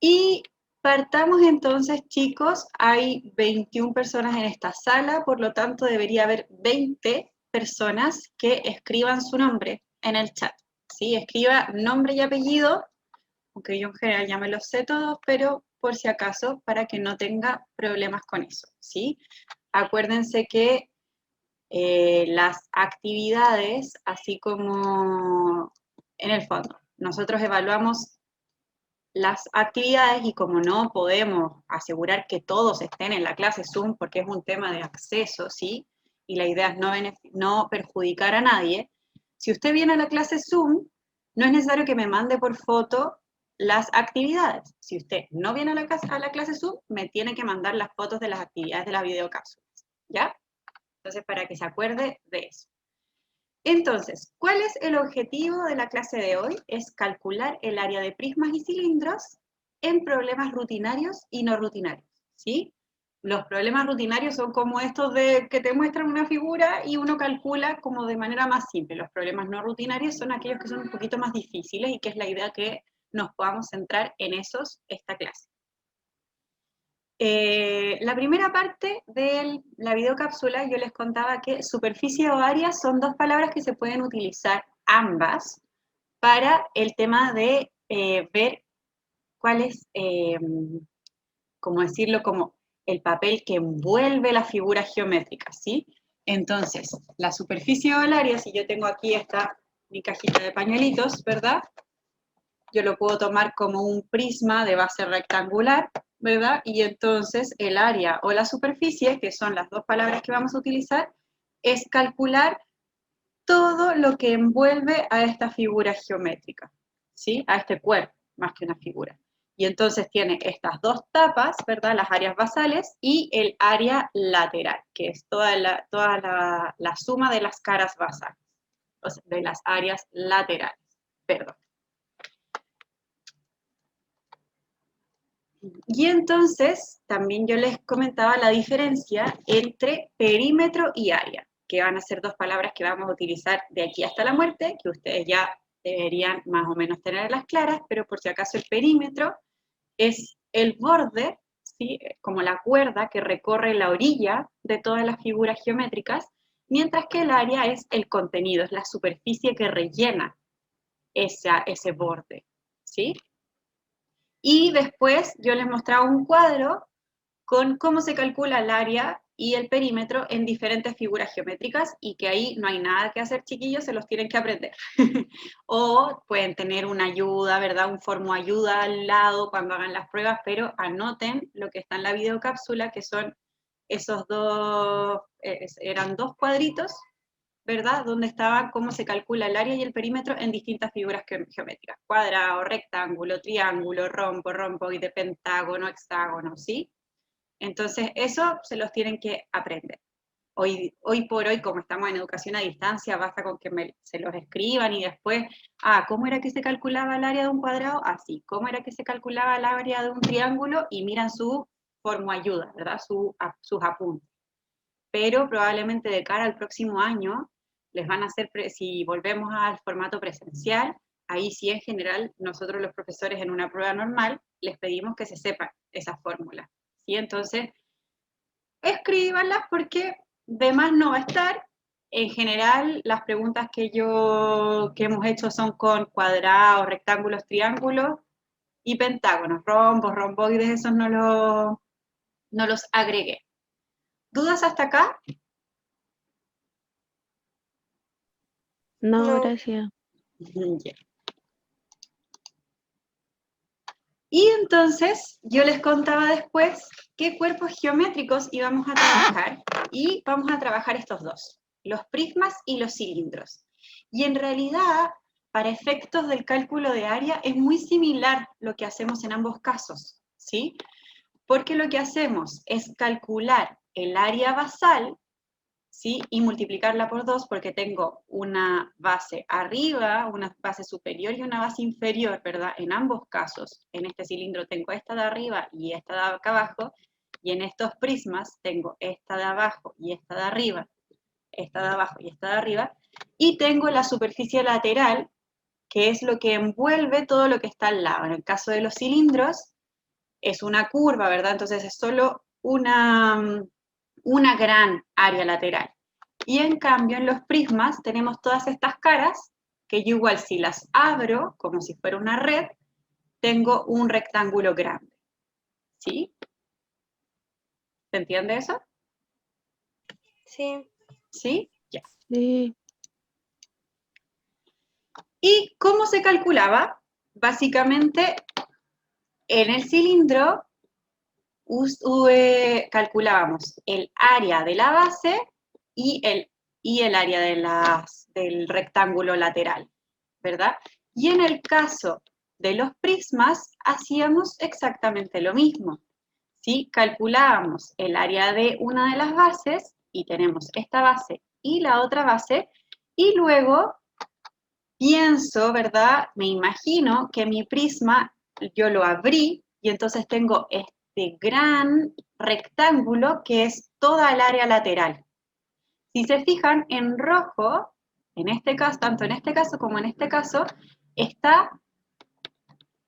Y partamos entonces, chicos, hay 21 personas en esta sala, por lo tanto debería haber 20 personas que escriban su nombre en el chat, ¿sí? Escriba nombre y apellido, aunque yo en general ya me los sé todos, pero por si acaso, para que no tenga problemas con eso, ¿sí? Acuérdense que las actividades, así como en el fondo, nosotros evaluamos las actividades y como no podemos asegurar que todos estén en la clase Zoom porque es un tema de acceso, ¿sí? Y la idea es no perjudicar a nadie. Si usted viene a la clase Zoom, no es necesario que me mande por foto las actividades. Si usted no viene a la clase Zoom, me tiene que mandar las fotos de las actividades de las videocápsulas, ¿ya? Entonces, para que se acuerde de eso. Entonces, ¿cuál es el objetivo de la clase de hoy? Es calcular el área de prismas y cilindros en problemas rutinarios y no rutinarios, ¿sí? Los problemas rutinarios son como estos de que te muestran una figura y uno calcula como de manera más simple. Los problemas no rutinarios son aquellos que son un poquito más difíciles y que es la idea que nos podamos centrar en esos esta clase. La primera parte de la videocápsula yo les contaba que superficie o área son dos palabras que se pueden utilizar ambas para el tema de ver cuál es, como decirlo, como el papel que envuelve la figura geométrica, ¿sí? Entonces, la superficie o el área, si yo tengo aquí mi cajita de pañuelitos, ¿verdad? Yo lo puedo tomar como un prisma de base rectangular, ¿verdad? Y entonces el área o la superficie, que son las dos palabras que vamos a utilizar, es calcular todo lo que envuelve a esta figura geométrica, ¿sí? A este cuerpo, más que una figura. Y entonces tiene estas dos tapas, ¿verdad? Las áreas basales y el área lateral, que es toda la suma de las caras basales, o sea, de las áreas laterales, perdón. Y entonces también yo les comentaba la diferencia entre perímetro y área, que van a ser dos palabras que vamos a utilizar de aquí hasta la muerte, que ustedes ya deberían más o menos tenerlas claras, pero por si acaso el perímetro es el borde, ¿sí? Como la cuerda que recorre la orilla de todas las figuras geométricas, mientras que el área es el contenido, es la superficie que rellena ese borde, ¿sí? Y después yo les mostraba un cuadro con cómo se calcula el área y el perímetro en diferentes figuras geométricas y que ahí no hay nada que hacer, chiquillos, se los tienen que aprender. O pueden tener una ayuda, ¿verdad? Un formo ayuda al lado cuando hagan las pruebas, pero anoten lo que está en la videocápsula, que son esos dos, eran dos cuadritos, ¿verdad? Donde estaba cómo se calcula el área y el perímetro en distintas figuras geométricas. Cuadrado, rectángulo, triángulo, romboide, pentágono, hexágono, ¿sí? Entonces, eso se los tienen que aprender. Hoy por hoy, como estamos en educación a distancia, basta con que se los escriban y después, ¿cómo era que se calculaba el área de un cuadrado? Así, ¿cómo era que se calculaba el área de un triángulo? Y miran su ayuda, ¿verdad? Sus apuntes. Pero probablemente de cara al próximo año, les van a hacer, si volvemos al formato presencial, ahí sí en general, nosotros los profesores en una prueba normal, les pedimos que se sepan esas fórmulas, ¿sí? Entonces, escríbanlas porque de más no va a estar. En general, las preguntas que hemos hecho son con cuadrados, rectángulos, triángulos y pentágonos, rombos, romboides, esos no los agregué. ¿Dudas hasta acá? No, No. gracias. Yeah. Y entonces yo les contaba después qué cuerpos geométricos íbamos a trabajar y vamos a trabajar estos dos, los prismas y los cilindros. Y en realidad, para efectos del cálculo de área, es muy similar lo que hacemos en ambos casos, ¿sí? Porque lo que hacemos es calcular el área basal, ¿sí? Y multiplicarla por 2 porque tengo una base arriba, una base superior y una base inferior, ¿verdad? En ambos casos, en este cilindro tengo esta de arriba y esta de acá abajo, y en estos prismas tengo esta de abajo y esta de arriba, esta de abajo y esta de arriba, y tengo la superficie lateral, que es lo que envuelve todo lo que está al lado. En el caso de los cilindros, es una curva, ¿verdad? Entonces es solo una gran área lateral. Y en cambio en los prismas tenemos todas estas caras que yo igual si las abro como si fuera una red, tengo un rectángulo grande. ¿Sí? ¿Se entiende eso? Sí. ¿Sí? Ya. Sí. ¿Y cómo se calculaba? Básicamente, en el cilindro calculábamos el área de la base y el área del rectángulo lateral, ¿verdad? Y en el caso de los prismas, hacíamos exactamente lo mismo. ¿Sí? Calculábamos el área de una de las bases, y tenemos esta base y la otra base, y luego pienso, ¿verdad? Me imagino que mi prisma yo lo abrí y entonces tengo este gran rectángulo que es toda el área lateral. Si se fijan, en rojo, en este caso, tanto en este caso como en este caso, está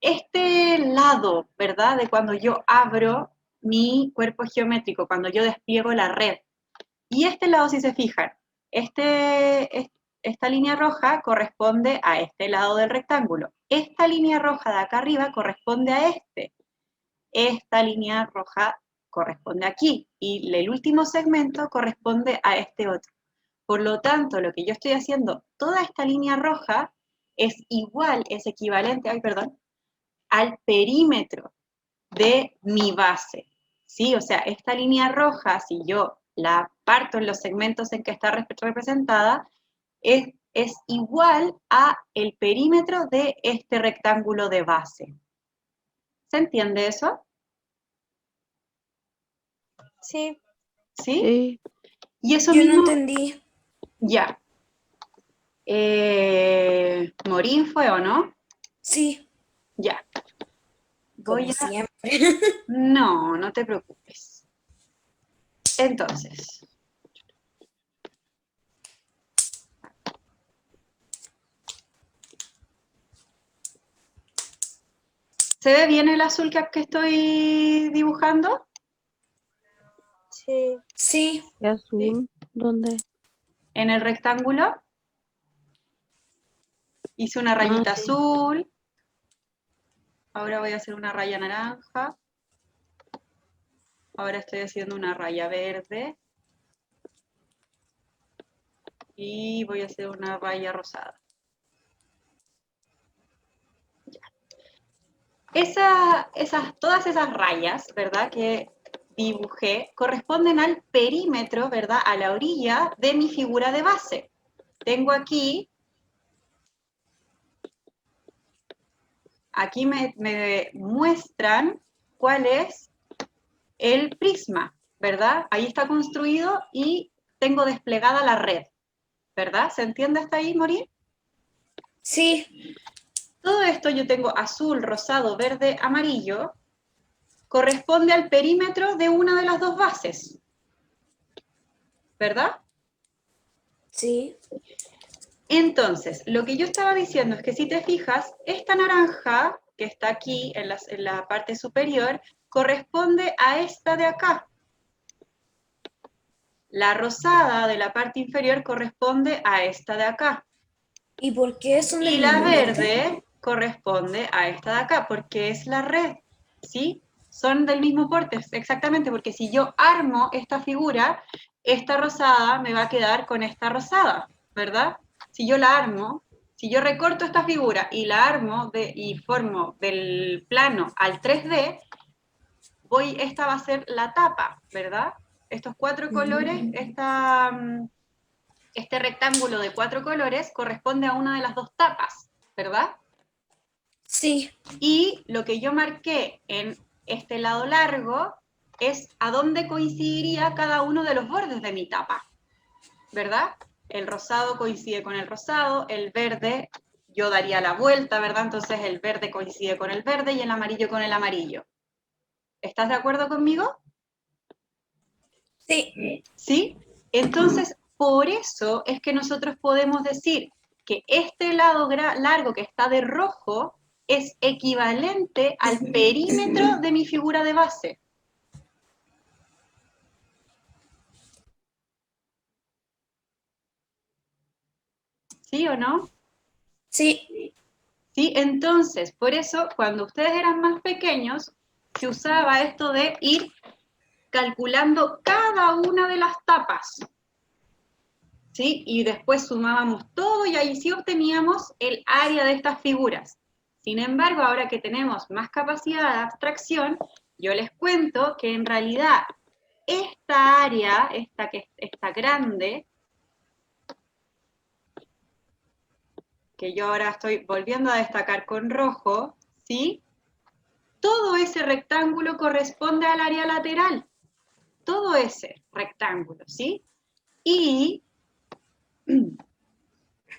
este lado, ¿verdad? De cuando yo abro mi cuerpo geométrico, cuando yo despliego la red. Y este lado, si se fijan, esta línea roja corresponde a este lado del rectángulo. Esta línea roja de acá arriba corresponde a este. Esta línea roja corresponde aquí. Y el último segmento corresponde a este otro. Por lo tanto, lo que yo estoy haciendo, toda esta línea roja es igual, es equivalente, al perímetro de mi base. ¿Sí? O sea, esta línea roja, si yo la parto en los segmentos en que está representada, es igual a el perímetro de este rectángulo de base. ¿Se entiende eso? Sí. ¿Sí? Sí. Y eso Yo no mismo, entendí. ya. ¿Morín fue o no? Sí. Ya. Como Voy a... siempre. No, no te preocupes. Entonces, ¿se ve bien el azul que estoy dibujando? Sí. Sí. ¿Qué azul? ¿Dónde? En el rectángulo hice una Ah, rayita sí. azul. Ahora voy a hacer una raya naranja. Ahora estoy haciendo una raya verde. Y voy a hacer una raya rosada. Todas esas rayas, ¿verdad? Que dibujé corresponden al perímetro, ¿verdad? A la orilla de mi figura de base. Tengo aquí me muestran cuál es el prisma, ¿verdad? Ahí está construido y tengo desplegada la red, ¿verdad? ¿Se entiende hasta ahí, Morir? Sí. Todo esto yo tengo azul, rosado, verde, amarillo, corresponde al perímetro de una de las dos bases, ¿verdad? Sí. Entonces, lo que yo estaba diciendo es que si te fijas, esta naranja que está aquí en la parte superior corresponde a esta de acá. La rosada de la parte inferior corresponde a esta de acá. ¿Y por qué son Y del la mismo porte? verde corresponde a esta de acá, porque es la red, ¿sí? Son del mismo porte, exactamente, porque si yo armo esta figura, esta rosada me va a quedar con esta rosada, ¿verdad? Si yo la armo, si yo recorto esta figura y la armo y formo del plano al 3D, esta va a ser la tapa, ¿verdad? Estos cuatro colores, este rectángulo de cuatro colores corresponde a una de las dos tapas, ¿verdad? Sí. Y lo que yo marqué en este lado largo es a dónde coincidiría cada uno de los bordes de mi tapa, ¿verdad? El rosado coincide con el rosado, el verde yo daría la vuelta, ¿verdad? Entonces el verde coincide con el verde y el amarillo con el amarillo. ¿Estás de acuerdo conmigo? Sí. ¿Sí? Entonces, por eso es que nosotros podemos decir que este lado largo que está de rojo es equivalente al perímetro de mi figura de base. ¿Sí o no? Sí. ¿Sí? Entonces, por eso, cuando ustedes eran más pequeños, se usaba esto de ir calculando cada una de las tapas. ¿Sí? Y después sumábamos todo y ahí sí obteníamos el área de estas figuras. Sin embargo, ahora que tenemos más capacidad de abstracción, yo les cuento que en realidad esta área, esta grande, que yo ahora estoy volviendo a destacar con rojo, ¿sí? Todo ese rectángulo corresponde al área lateral. Todo ese rectángulo, ¿sí? Y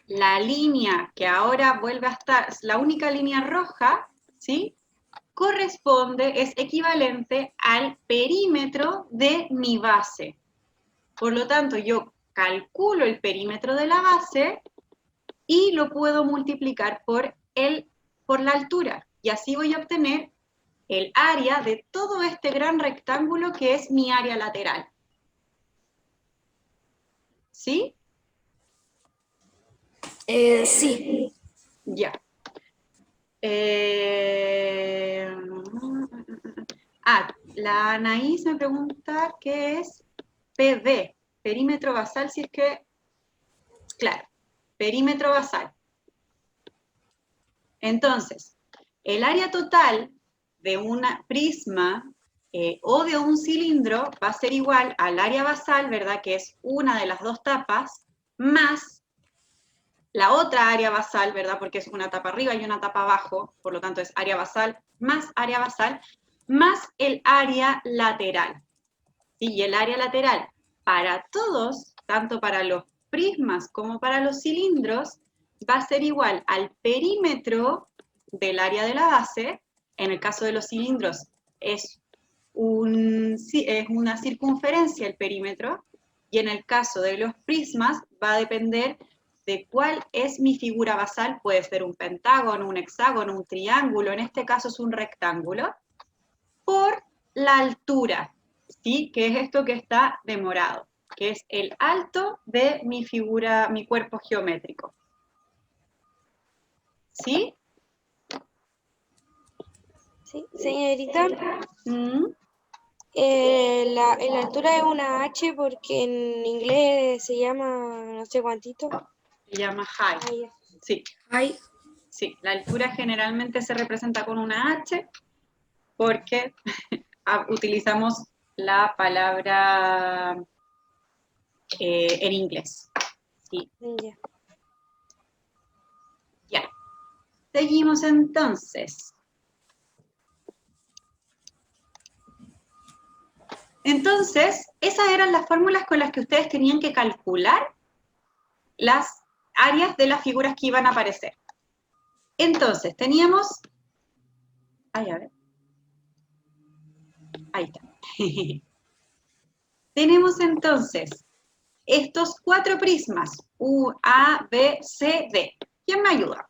la línea que ahora vuelve a estar, la única línea roja, ¿sí? Corresponde, es equivalente al perímetro de mi base. Por lo tanto, yo calculo el perímetro de la base y lo puedo multiplicar por la altura. Y así voy a obtener el área de todo este gran rectángulo que es mi área lateral. ¿Sí? Sí. Ya. La Anaís me pregunta qué es PD, perímetro basal, si es que, claro, perímetro basal. Entonces, el área total de una prisma o de un cilindro va a ser igual al área basal, ¿verdad? Que es una de las dos tapas, más la otra área basal, ¿verdad? Porque es una tapa arriba y una tapa abajo, por lo tanto es área basal, más el área lateral. ¿Sí? Y el área lateral para todos, tanto para los prismas como para los cilindros, va a ser igual al perímetro del área de la base. En el caso de los cilindros es una circunferencia el perímetro, y en el caso de los prismas va a depender de cuál es mi figura basal. Puede ser un pentágono, un hexágono, un triángulo, en este caso es un rectángulo, por la altura, ¿sí? Que es esto que está de morado, que es el alto de mi figura, mi cuerpo geométrico. ¿Sí? Sí, señorita, ¿Mm? la altura es una H porque en inglés se llama no sé cuántito. Se llama height. Ah, ya. Sí, Ay. sí. La altura generalmente se representa con una H porque utilizamos la palabra en inglés. Sí. Ya. Ya. Seguimos entonces. Entonces, esas eran las fórmulas con las que ustedes tenían que calcular las áreas de las figuras que iban a aparecer. Entonces, teníamos... Ay, a ver. Ahí está. Tenemos entonces estos cuatro prismas, U, A, B, C, D. ¿Quién me ayuda?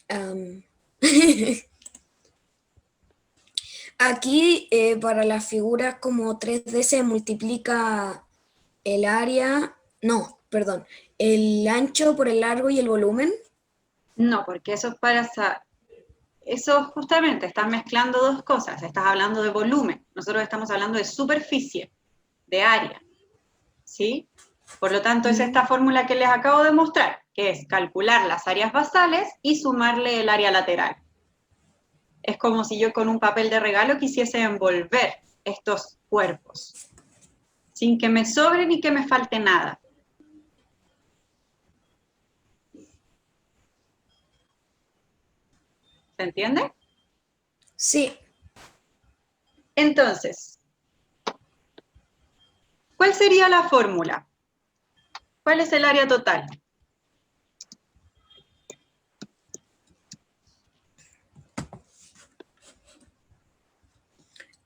Am. Aquí para las figuras como 3D se multiplica el área, no, perdón, el ancho por el largo y el volumen. No, porque eso es para... Eso justamente, estás mezclando dos cosas. Estás hablando de volumen. Nosotros estamos hablando de superficie, de área. ¿Sí? Por lo tanto, es esta fórmula que les acabo de mostrar, que es calcular las áreas basales y sumarle el área lateral. Es como si yo con un papel de regalo quisiese envolver estos cuerpos, sin que me sobre ni que me falte nada. ¿Se entiende? Sí. Entonces, ¿cuál sería la fórmula? ¿Cuál es el área total?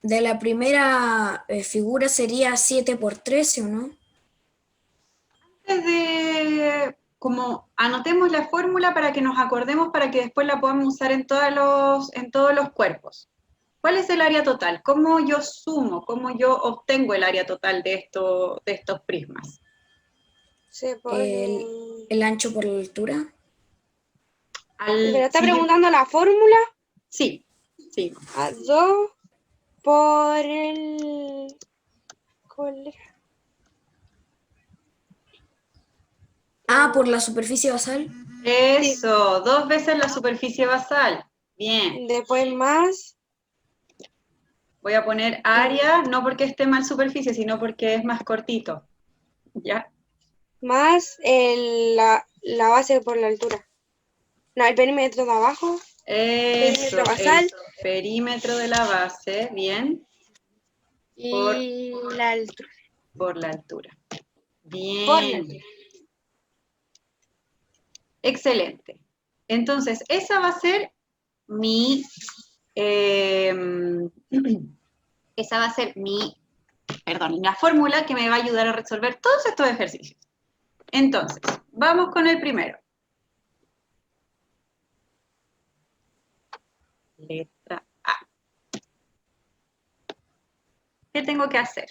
De la primera figura sería 7 por 13, ¿o no? Antes de como anotemos la fórmula para que nos acordemos, para que después la podamos usar en todos los cuerpos. ¿Cuál es el área total? ¿Cómo yo sumo, cómo yo obtengo el área total de estos prismas? Se pone... El ancho por la altura. ¿Pero está preguntando la fórmula? Sí, sí. A 2 por el... ¿cuál era? Ah, por la superficie basal. Eso, 2 veces la superficie basal. Bien. Después más Voy a poner área, no porque esté mal superficie, sino porque es más cortito. ¿Ya? la base por la altura. No, el perímetro de abajo. Eso, Perímetro basal. el perímetro de la base, bien, Y la altura. por la altura. Por la Bien. altura. Excelente. Entonces, esa va a ser mi, esa va a ser la fórmula que me va a ayudar a resolver todos estos ejercicios. Entonces, vamos con el primero. Letra A. ¿Qué tengo que hacer?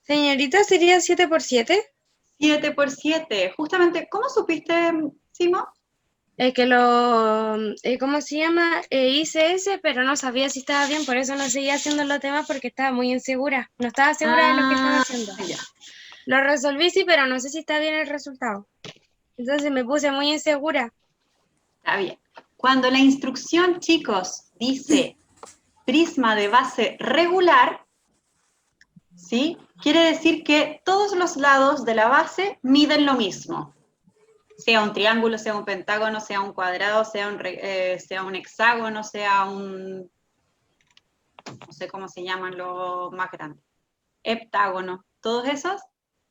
Señorita, ¿sería 7 por 7? 7 por 7. Justamente, ¿cómo supiste, Simo? Es que ¿cómo se llama? Hice ese, pero no sabía si estaba bien, por eso no seguía haciendo los temas porque estaba muy insegura. No estaba segura de lo que estaba haciendo. Ya. Lo resolví, sí, pero no sé si está bien el resultado. Entonces me puse muy insegura. Está bien. Cuando la instrucción, chicos, dice prisma de base regular, ¿sí? Quiere decir que todos los lados de la base miden lo mismo. Sea un triángulo, sea un pentágono, sea un cuadrado, sea un hexágono, sea un... no sé cómo se llaman los más grandes. Heptágono. Todos esos,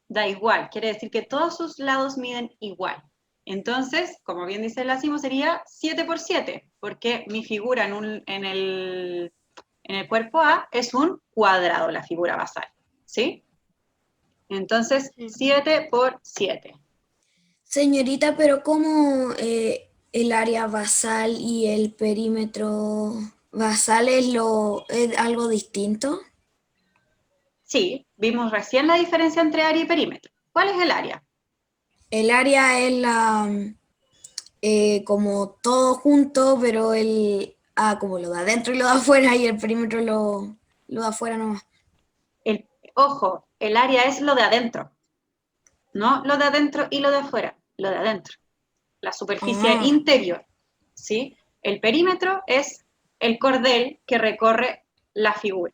da igual. Quiere decir que todos sus lados miden igual. Entonces, como bien dice el Asimo, sería 7 por 7, porque mi figura en el cuerpo A es un cuadrado, la figura basal, ¿sí? Entonces, 7 por 7. Señorita, pero ¿cómo el área basal y el perímetro basal es algo distinto? Sí, vimos recién la diferencia entre área y perímetro. ¿Cuál es el área? El área es como todo junto, pero como lo de adentro y lo de afuera, y el perímetro lo de afuera nomás. Ojo, el área es lo de adentro, no lo de adentro y lo de afuera, lo de adentro, la superficie Ah, interior, ¿sí? El perímetro es el cordel que recorre la figura,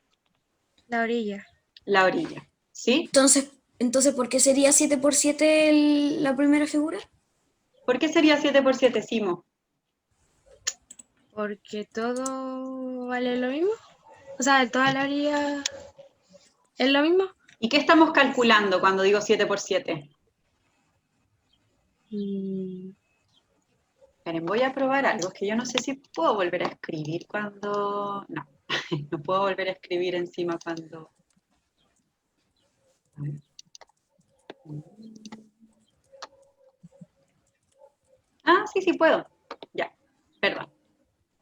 La orilla. la orilla, ¿sí? entonces, ¿por qué sería 7 por 7 la primera figura? ¿Por qué sería 7 por 7, Simo? Porque todo vale lo mismo. O sea, toda la orilla es lo mismo. ¿Y qué estamos calculando cuando digo 7 por 7? Esperen, voy a probar algo, que yo no sé si puedo volver a escribir cuando... No, no puedo volver a escribir encima cuando... A ver. Ah, sí, sí puedo. Ya, perdón.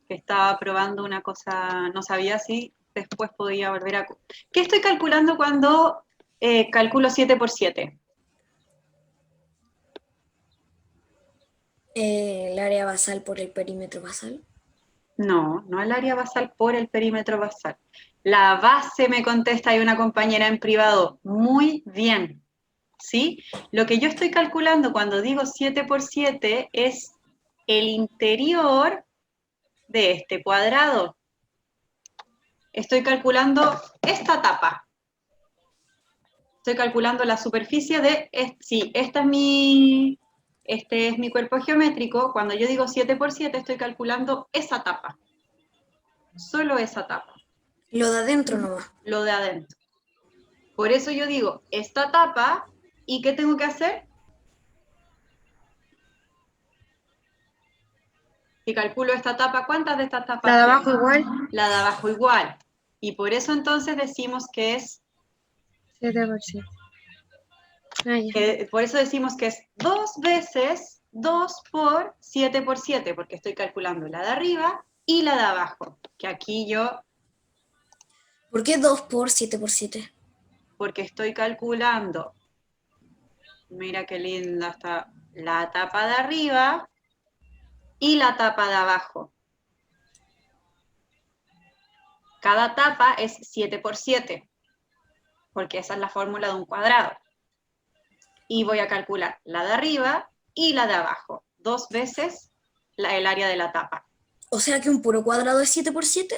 Que estaba probando una cosa, no sabía si después podía volver a... ¿Qué estoy calculando cuando calculo 7 por 7? El área basal por el perímetro basal. No, no el área basal por el perímetro basal. La base me contesta, hay una compañera en privado. Muy bien, ¿sí? Lo que yo estoy calculando cuando digo 7 por 7 es el interior de este cuadrado. Estoy calculando esta tapa. Estoy calculando la superficie sí, este es mi cuerpo geométrico. Cuando yo digo 7 por 7, estoy calculando esa tapa. Solo esa tapa. Lo de adentro nomás. Lo de adentro. Por eso yo digo, esta tapa, ¿y qué tengo que hacer? Si calculo esta tapa, ¿cuántas de estas tapas La de tengo? abajo igual. La de abajo igual. Y por eso entonces decimos que es 7 por 7. Ah, ya. por eso decimos que es 2 veces 2 por 7 por 7, porque estoy calculando la de arriba y la de abajo, que aquí yo, ¿Por qué 2 por 7 por 7? porque estoy calculando, mira qué linda está la tapa de arriba y la tapa de abajo. Cada tapa es 7 por 7, porque esa es la fórmula de un cuadrado. Y voy a calcular la de arriba y la de abajo, 2 veces el área de la tapa. O sea que un puro cuadrado es 7 por 7.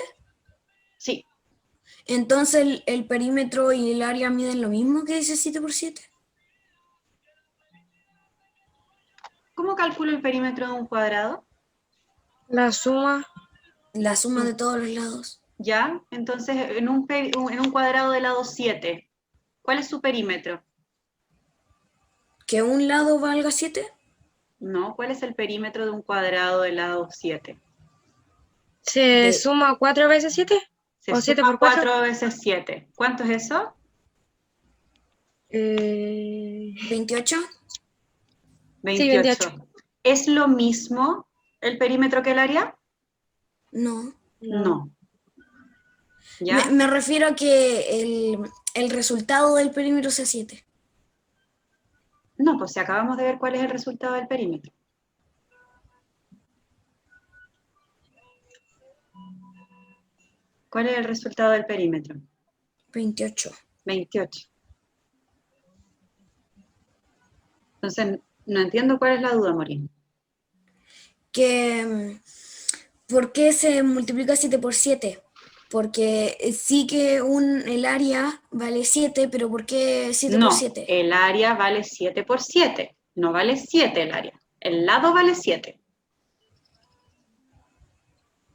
Sí, Entonces el perímetro y el área miden lo mismo que ese 7 por 7. ¿cómo calculo el perímetro de un cuadrado? La suma. La suma de todos los lados. ¿Ya? Entonces, en un cuadrado de lado 7, ¿cuál es su perímetro? ¿Que un lado valga 7? No, ¿cuál es el perímetro de un cuadrado de lado 7? ¿Se suma 4 veces 7? Se ¿O 7 suma por 4? 4 veces 7. ¿Cuánto es eso? 28. 28. 28. ¿Es lo mismo el perímetro que el área? No. No. ¿Ya? Me refiero a que el resultado del perímetro sea 7. No, pues si acabamos de ver cuál es el resultado del perímetro. ¿Cuál es el resultado del perímetro? 28. 28. Entonces, no entiendo cuál es la duda, Morín. ¿Por qué se multiplica 7 por 7? Porque sí que el área vale 7, pero ¿por qué 7 por No, 7? el área vale 7 por 7. No vale 7 el área. El lado vale 7.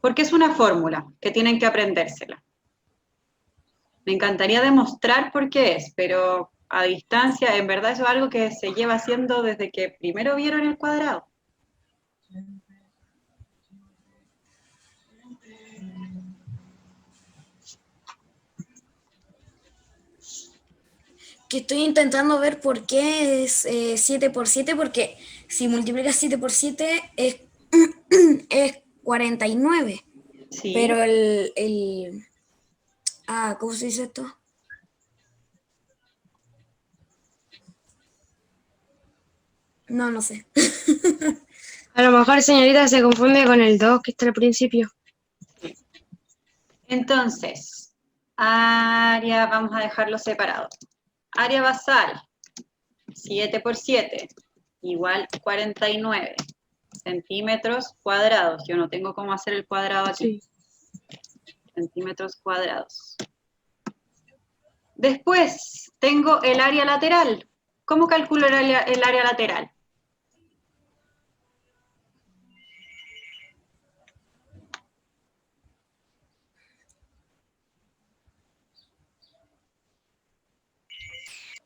Porque es una fórmula que tienen que aprendérsela. Me encantaría demostrar por qué es, pero a distancia, en verdad eso es algo que se lleva haciendo desde que primero vieron el cuadrado. Que estoy intentando ver por qué es 7 por 7, porque si multiplicas 7 por 7 es 49. Sí. Pero ¿cómo se dice esto? No sé. A lo mejor, señorita, se confunde con el 2 que está al principio. Entonces, área, vamos a dejarlo separado. Área basal, 7 por 7, igual 49 centímetros cuadrados. Yo no tengo cómo hacer el cuadrado aquí. Sí. Centímetros cuadrados. Después tengo el área lateral. ¿Cómo calculo el área lateral?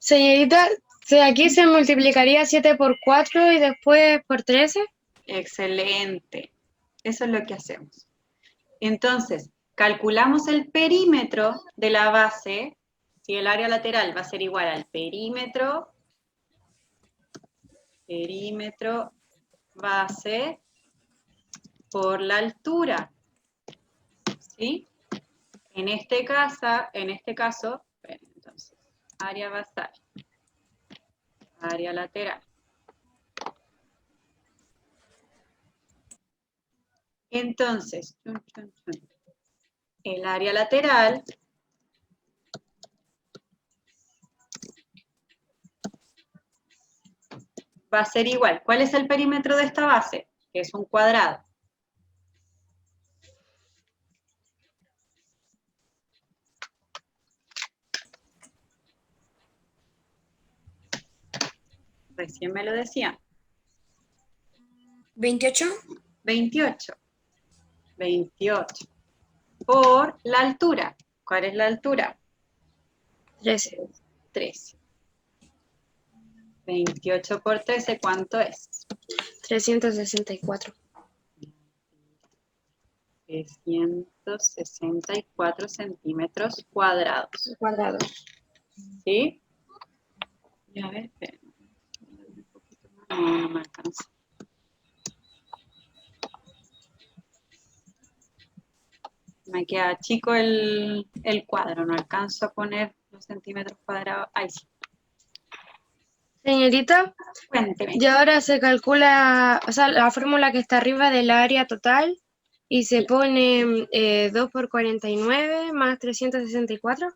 Señorita, aquí se multiplicaría 7 por 4 y después por 13. Excelente. Eso es lo que hacemos. Entonces, calculamos el perímetro de la base. Si el área lateral va a ser igual al perímetro base por la altura. ¿Sí? En este caso, entonces, área basal, área lateral. Entonces, el área lateral va a ser igual. ¿Cuál es el perímetro de esta base? Que es un cuadrado. Recién me lo decían. 28. 28. 28. Por la altura. ¿Cuál es la altura? 13. 13. 28 por 13, ¿cuánto es? 364. 364 centímetros cuadrados. Cuadrados. ¿Sí? Y a ver, esperen. Un poquito más. No, no me alcanza. Me queda chico el cuadro, no alcanzo a poner los centímetros cuadrados. Ahí sí. Señorita, Cuénteme. y ahora se calcula, o sea, la fórmula que está arriba del área total y se pone 2 por 49 más 364.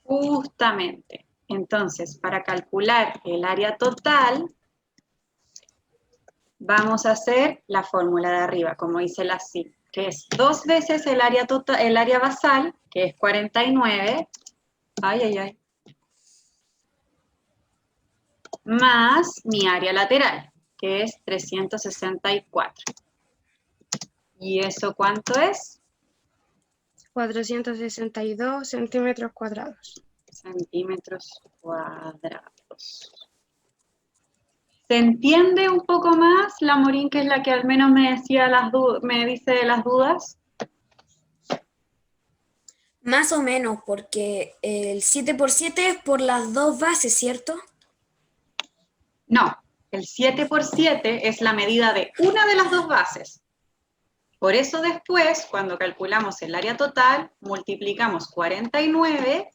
Justamente. Entonces, para calcular el área total, vamos a hacer la fórmula de arriba, como dice la CIL, que es 2 veces el área total, el área basal, que es 49, ay, ay, ay, más mi área lateral, que es 364. ¿Y eso cuánto es? 462 centímetros cuadrados. Centímetros cuadrados. ¿Se entiende un poco más la Morín, que es la que al menos me dice las dudas? Más o menos, porque el 7 por 7 es por las dos bases, ¿cierto? No, el 7 por 7 es la medida de una de las dos bases. Por eso después, cuando calculamos el área total, multiplicamos 49,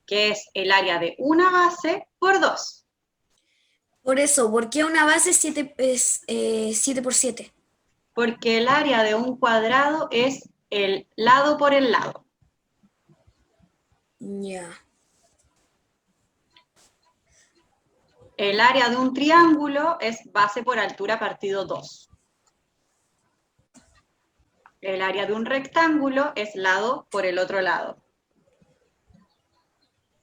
que es el área de una base, por 2. Por eso, ¿por qué una base es 7 por 7? Porque el área de un cuadrado es el lado por el lado. Ya. El área de un triángulo es base por altura partido 2. El área de un rectángulo es lado por el otro lado.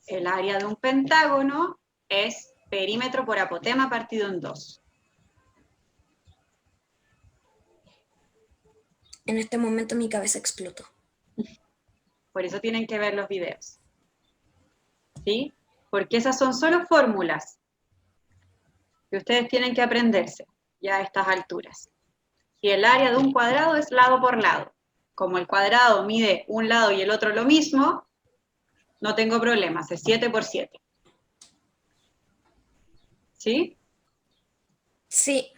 El área de un pentágono es perímetro por apotema partido en 2. En este momento mi cabeza explotó. Por eso tienen que ver los videos. ¿Sí? Porque esas son solo fórmulas que ustedes tienen que aprenderse ya a estas alturas. Si el área de un cuadrado es lado por lado, como el cuadrado mide un lado y el otro lo mismo, no tengo problemas, es 7 por 7. ¿Sí? Sí.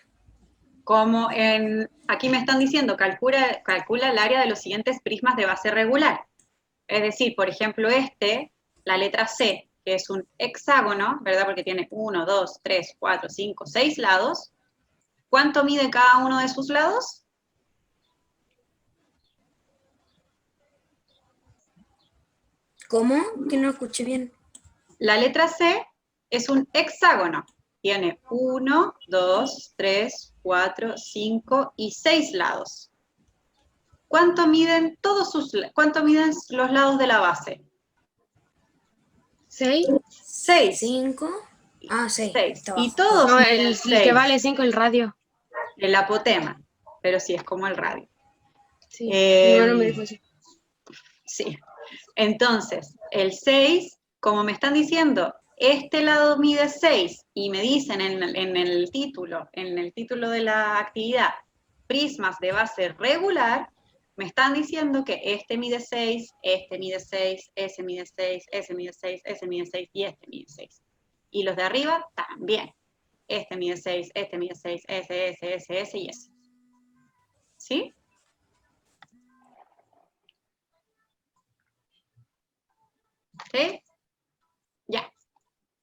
Como aquí me están diciendo, calcula el área de los siguientes prismas de base regular. Es decir, por ejemplo, la letra C, que es un hexágono, ¿verdad? Porque tiene 1, 2, 3, 4, 5, 6 lados. ¿Cuánto mide cada uno de sus lados? ¿Cómo? Que no escuché bien. La letra C es un hexágono. Tiene 1, 2, 3, 4, 5 y 6 lados. ¿Cuánto miden los lados de la base? 6. 6. 5. Ah, 6. 6. Está Y abajo. todos No, miden el 6. que vale 5 el radio. El apotema, pero sí es como el radio. Sí, mi hermano me dijo así. Sí. Entonces, el 6, como me están diciendo, este lado mide 6 y me dicen en el título de la actividad, prismas de base regular, me están diciendo que este mide 6, este mide 6, ese mide 6, ese mide 6, ese mide 6 y este mide 6. Y los de arriba también. Este mide 6, este mide 6, ese y ese. ¿Sí? ¿Sí? Ya.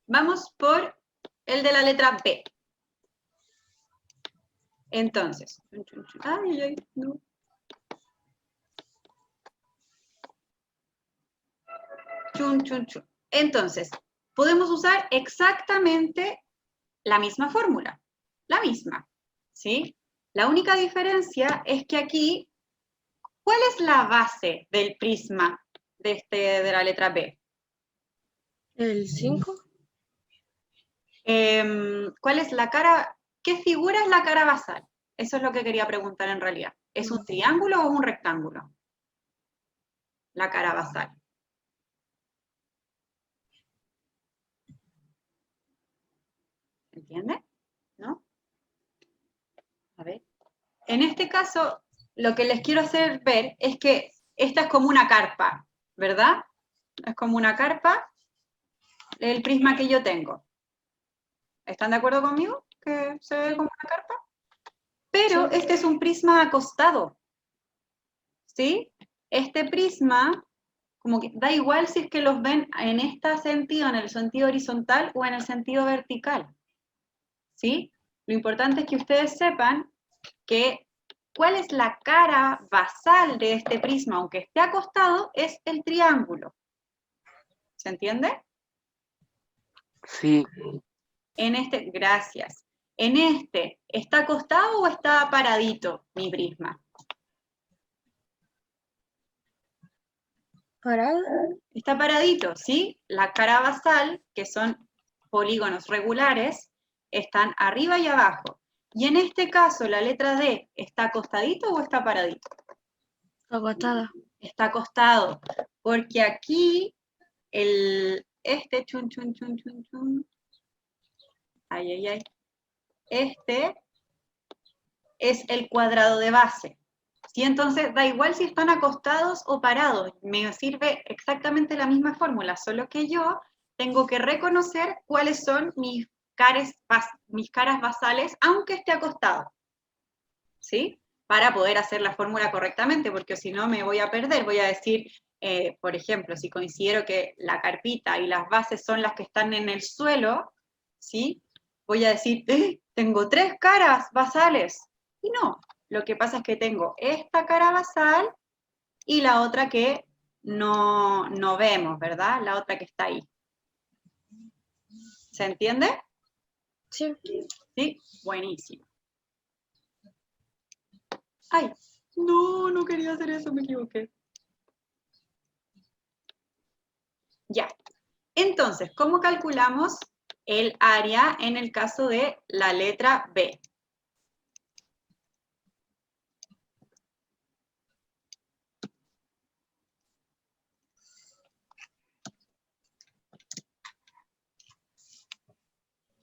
Vamos por el de la letra B. Entonces, ay, ay, no. Chun, chun, chun. Entonces, podemos usar exactamente la misma fórmula, la misma, ¿sí? La única diferencia es que aquí, ¿cuál es la base del prisma de la letra B? ¿El 5? ¿Cuál es la cara? ¿Qué figura es la cara basal? Eso es lo que quería preguntar en realidad. ¿Es un triángulo o un rectángulo? La cara basal. ¿Entiende? ¿No? A ver. En este caso, lo que les quiero hacer ver es que esta es como una carpa, ¿verdad? Es como una carpa el prisma que yo tengo. ¿Están de acuerdo conmigo? Que se ve como una carpa. Pero Sí. este es un prisma acostado, ¿sí? Este prisma, como que da igual si es que los ven en este sentido, en el sentido horizontal o en el sentido vertical, ¿sí? Lo importante es que ustedes sepan que cuál es la cara basal de este prisma, aunque esté acostado, es el triángulo. ¿Se entiende? Sí, En este, gracias. En este, ¿está acostado o está paradito mi prisma? ¿Parado? Está paradito, ¿sí? La cara basal, que son polígonos regulares, están arriba y abajo. Y en este caso, la letra D, ¿está acostadito o está paradito? Acostada. Está acostado, porque aquí chun, ay, ay, ay, este es el cuadrado de base. ¿Sí? Entonces, da igual si están acostados o parados, me sirve exactamente la misma fórmula, solo que yo tengo que reconocer cuáles son mis caras basales, aunque esté acostado, ¿sí? Para poder hacer la fórmula correctamente, porque si no me voy a perder, voy a decir, por ejemplo, si considero que la carpita y las bases son las que están en el suelo, ¿sí? Voy a decir, tengo 3 caras basales, y no, lo que pasa es que tengo esta cara basal y la otra que no vemos, ¿verdad? La otra que está ahí. ¿Se entiende? Sí. Sí, buenísimo. Ay, no quería hacer eso, me equivoqué. Ya. Entonces, ¿cómo calculamos el área en el caso de la letra B?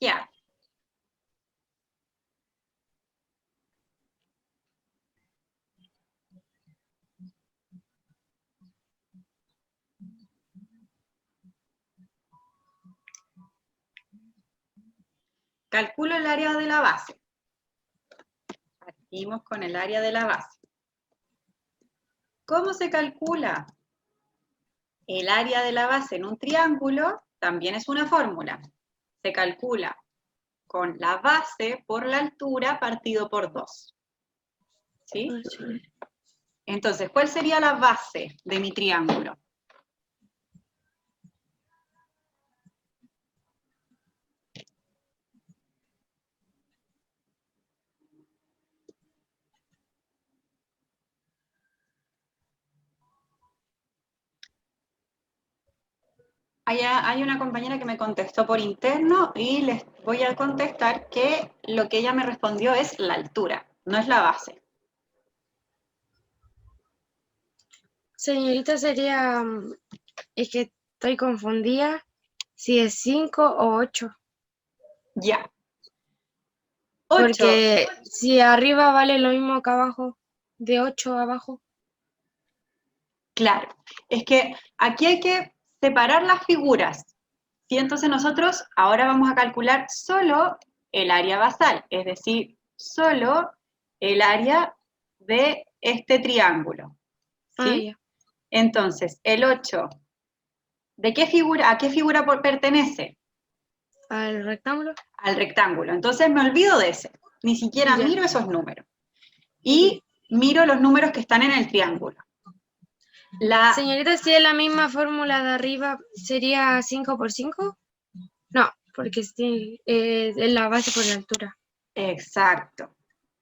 Ya. Calculo el área de la base. Partimos con el área de la base. ¿Cómo se calcula? El área de la base en un triángulo también es una fórmula. Se calcula con la base por la altura partido por 2. ¿Sí? Entonces, ¿cuál sería la base de mi triángulo? Hay una compañera que me contestó por interno y les voy a contestar que lo que ella me respondió es la altura, no es la base. Señorita, sería, es que estoy confundida, si es 5 o 8. Ya. 8. Porque si arriba vale lo mismo que abajo, de 8 abajo. Claro, es que aquí hay que separar las figuras. ¿Sí? Entonces nosotros ahora vamos a calcular solo el área basal, es decir, solo el área de este triángulo. ¿Sí? Ya. Entonces, el 8, ¿de qué figura, a qué figura pertenece? Al rectángulo. Al rectángulo. Entonces me olvido de ese. Ni siquiera Ya. miro esos números. Y miro los números que están en el triángulo. Señorita, si es la misma fórmula de arriba, ¿sería 5 por 5? No, porque sí, es la base por la altura. Exacto.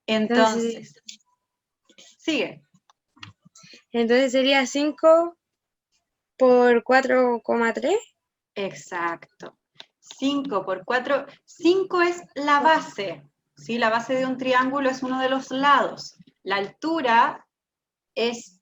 Entonces, sigue. Entonces sería 5 por 4,3. Exacto. 5 por 4. 5 es la base. ¿Sí? La base de un triángulo es uno de los lados. La altura es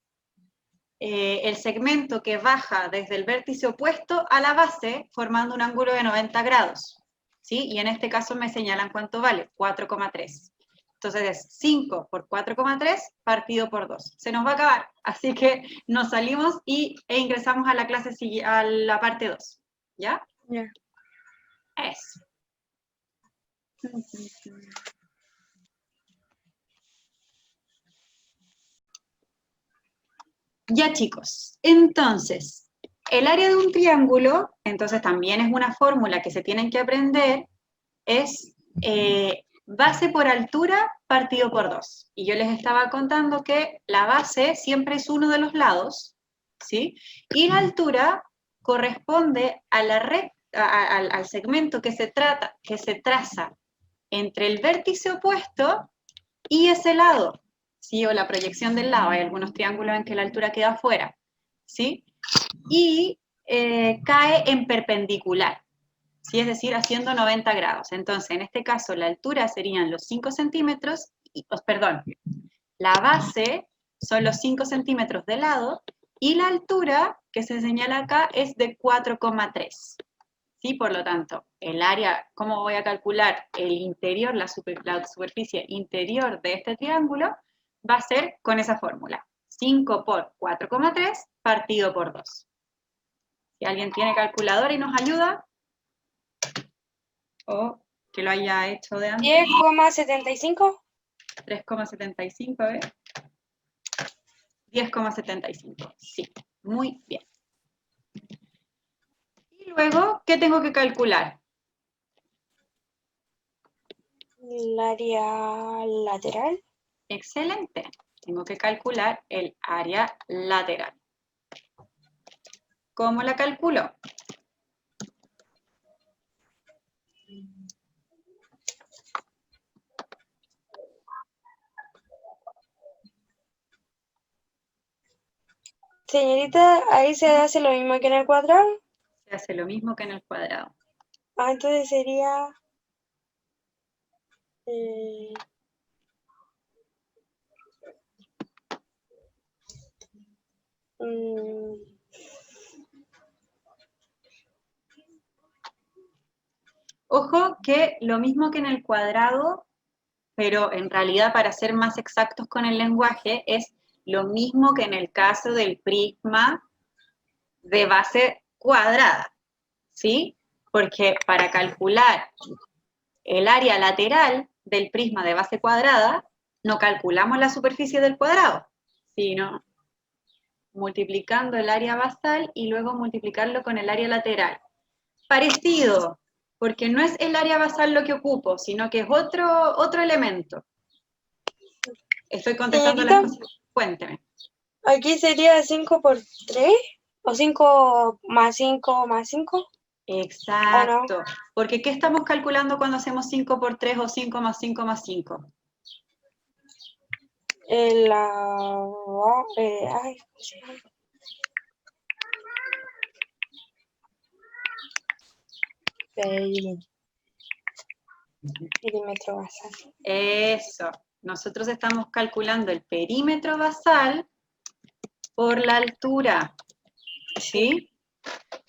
el segmento que baja desde el vértice opuesto a la base, formando un ángulo de 90 grados. ¿Sí? Y en este caso me señalan cuánto vale, 4,3. Entonces es 5 por 4,3 partido por 2. Se nos va a acabar, así que nos salimos e ingresamos a la clase, a la parte 2. ¿Ya? Ya. Eso. Ya, chicos, entonces, el área de un triángulo, entonces también es una fórmula que se tienen que aprender, es base por altura partido por 2. Y yo les estaba contando que la base siempre es uno de los lados, ¿sí? Y la altura corresponde a la al segmento que se traza entre el vértice opuesto y ese lado, ¿sí? O la proyección del lado. Hay algunos triángulos en que la altura queda afuera, ¿sí? Y cae en perpendicular, ¿sí? Es decir, haciendo 90 grados. Entonces, en este caso, la altura serían los 5 centímetros, perdón, la base son los 5 centímetros de lado, y la altura que se señala acá es de 4,3. ¿Sí? Por lo tanto, el área, ¿cómo voy a calcular el interior, la superficie interior de este triángulo? Va a ser con esa fórmula. 5 por 4,3 partido por 2. Si alguien tiene calculadora y nos ayuda, o que lo haya hecho de antes. 10,75. 3,75, a ver. 10,75, sí, muy bien. Y luego, ¿qué tengo que calcular? El área lateral. Excelente. Tengo que calcular el área lateral. ¿Cómo la calculo? Señorita, ahí se hace lo mismo que en el cuadrado. Se hace lo mismo que en el cuadrado. Ah, entonces sería... Ojo que lo mismo que en el cuadrado, pero en realidad para ser más exactos con el lenguaje, es lo mismo que en el caso del prisma de base cuadrada, ¿sí? Porque para calcular el área lateral del prisma de base cuadrada, no calculamos la superficie del cuadrado, sino multiplicando el área basal y luego multiplicarlo con el área lateral. Parecido, porque no es el área basal lo que ocupo, sino que es otro elemento. Estoy contestando las cosas. Cuénteme. Aquí sería 5 por 3 o 5 más 5 más 5. Exacto. Porque ¿qué estamos calculando cuando hacemos 5 por 3 o 5 más 5 más 5? Perímetro basal. Eso. Nosotros estamos calculando el perímetro basal por la altura, ¿sí?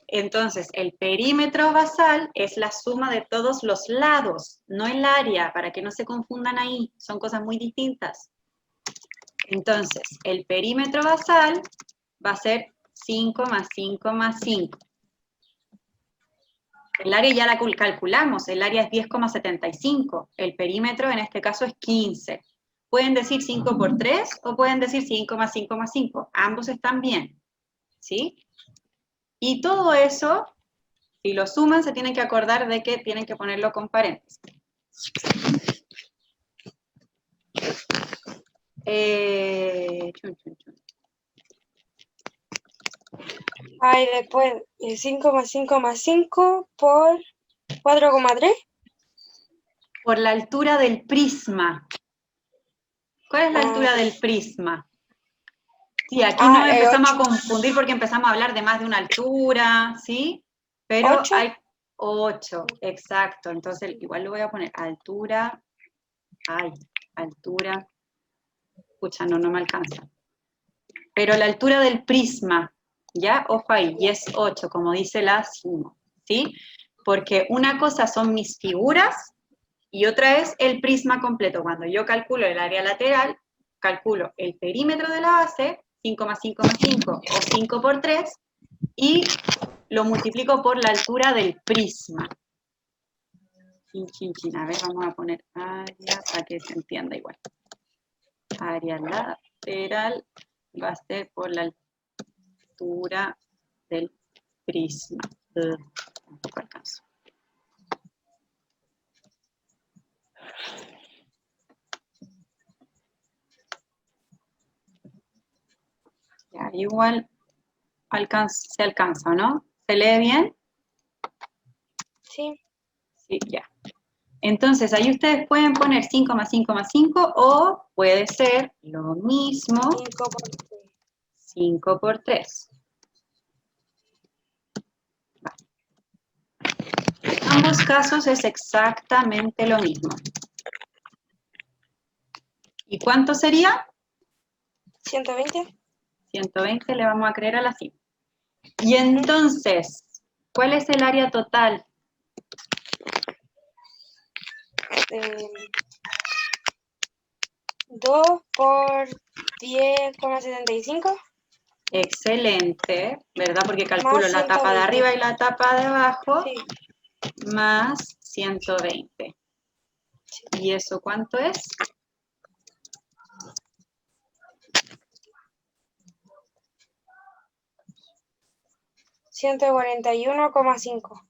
Entonces, el perímetro basal es la suma de todos los lados, no el área, para que no se confundan ahí, son cosas muy distintas. Entonces, el perímetro basal va a ser 5 más 5 más 5. El área ya la calculamos, el área es 10,75, el perímetro en este caso es 15. Pueden decir 5 por 3 o pueden decir 5 más 5 más 5, ambos están bien, ¿sí? Y todo eso, si lo suman, se tienen que acordar de que tienen que ponerlo con paréntesis. Y después 5 más 5 más 5 por 4,3. Por la altura del prisma. ¿Cuál es la altura del prisma? Sí, aquí nos empezamos a confundir porque empezamos a hablar de más de una altura, ¿sí? Pero 8. hay 8, exacto. Entonces, igual lo voy a poner altura. Altura. Escucha, no me alcanza. Pero la altura del prisma, ¿ya? Ojo ahí, y es 8, como dice la suma, ¿sí? Porque una cosa son mis figuras Y otra es el prisma completo. Cuando yo calculo el área lateral, calculo el perímetro de la base, 5 más 5 más 5, o 5 por 3, y lo multiplico por la altura del prisma. Chin, chin, chin. A ver, vamos a poner área para que se entienda igual. Área lateral va a ser por la altura del prisma. Tampoco alcanzo. Ya, igual se alcanza, ¿no? ¿Se lee bien? Sí. Sí, ya. Entonces, ahí ustedes pueden poner 5 más 5 más 5 o puede ser lo mismo 5 por 3. 5 por 3. En ambos casos es exactamente lo mismo. ¿Y cuánto sería? 120. 120 le vamos a creer a la 5. Y entonces, ¿cuál es el área total? 2 por 10,75. Excelente, ¿verdad? Porque calculo Más la tapa de 120. arriba y la tapa de abajo, Sí. más 120. ¿Y eso cuánto es? 141,5.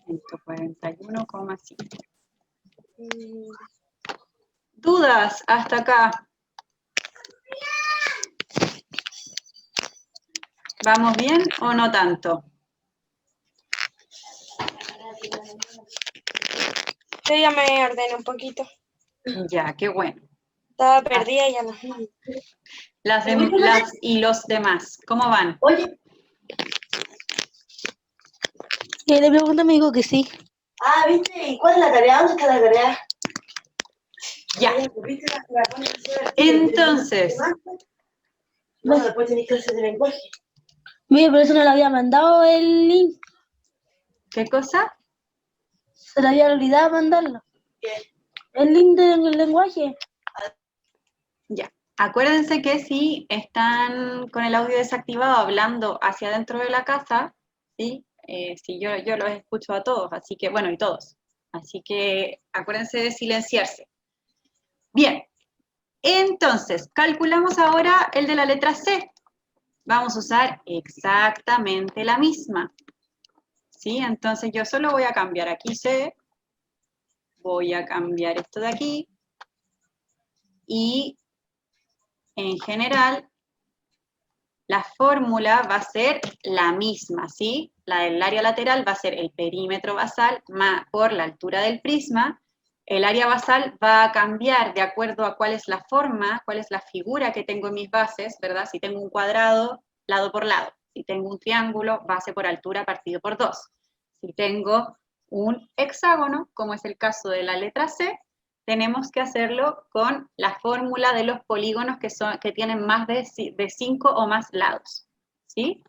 141,5. ¿Dudas hasta acá? ¿Vamos bien o no tanto? Yo ya me ordené un poquito. Ya, qué bueno. Estaba perdida y ya no. Y los demás, ¿cómo van? Oye. Y le pregunta me dijo que sí. Ah, ¿viste? ¿Y cuál es la tarea? ¿Dónde está la tarea? Ya. Entonces, No, después tenés clases de lenguaje. Mire, por eso no le había mandado el link. ¿qué cosa? Se le había olvidado mandarlo. ¿Qué? El link del lenguaje. Ya. Acuérdense que si están con el audio desactivado hablando hacia adentro de la casa, ¿sí? Si yo los escucho a todos, así que, bueno, y todos. Así que acuérdense de silenciarse. Bien. Entonces, calculamos ahora el de la letra C. Vamos a usar exactamente la misma. ¿Sí? Entonces yo solo voy a cambiar aquí C, voy a cambiar esto de aquí, y en general la fórmula va a ser la misma, ¿sí? La del área lateral va a ser el perímetro basal por la altura del prisma. El área basal va a cambiar de acuerdo a cuál es la forma, cuál es la figura que tengo en mis bases, ¿verdad? Si tengo un cuadrado, lado por lado. Si tengo un triángulo, base por altura partido por 2. Si tengo un hexágono, como es el caso de la letra C, tenemos que hacerlo con la fórmula de los polígonos que tienen más de 5 o más lados. ¿Sí?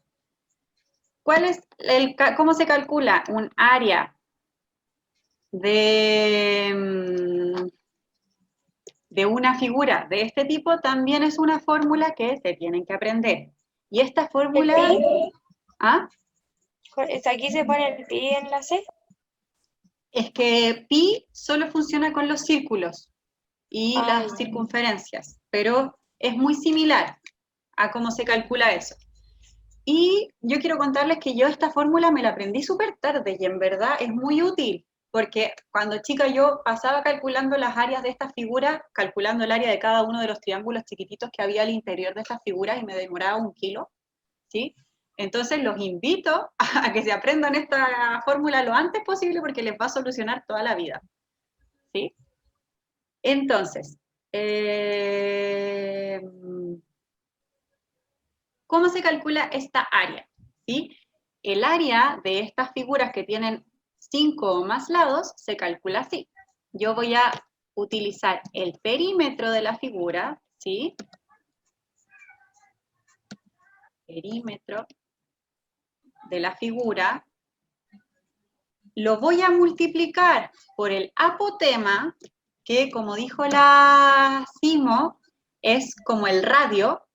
¿Cómo se calcula un área de una figura de este tipo? También es una fórmula que se tienen que aprender. Y esta fórmula... ¿Ah? Aquí se pone el pi en la C. Es que pi solo funciona con los círculos y las circunferencias, pero es muy similar a cómo se calcula eso. Y yo quiero contarles que yo esta fórmula me la aprendí súper tarde y en verdad es muy útil, porque cuando chica yo pasaba calculando las áreas de estas figuras, calculando el área de cada uno de los triángulos chiquititos que había al interior de estas figuras y me demoraba 1 kilo, ¿sí? Entonces los invito a que se aprendan esta fórmula lo antes posible porque les va a solucionar toda la vida, ¿sí? Entonces, ¿cómo se calcula esta área? ¿Sí? El área de estas figuras que tienen 5 o más lados se calcula así. Yo voy a utilizar el perímetro de la figura, ¿sí? Perímetro de la figura, lo voy a multiplicar por el apotema, que como dijo la Simo, es como el radio,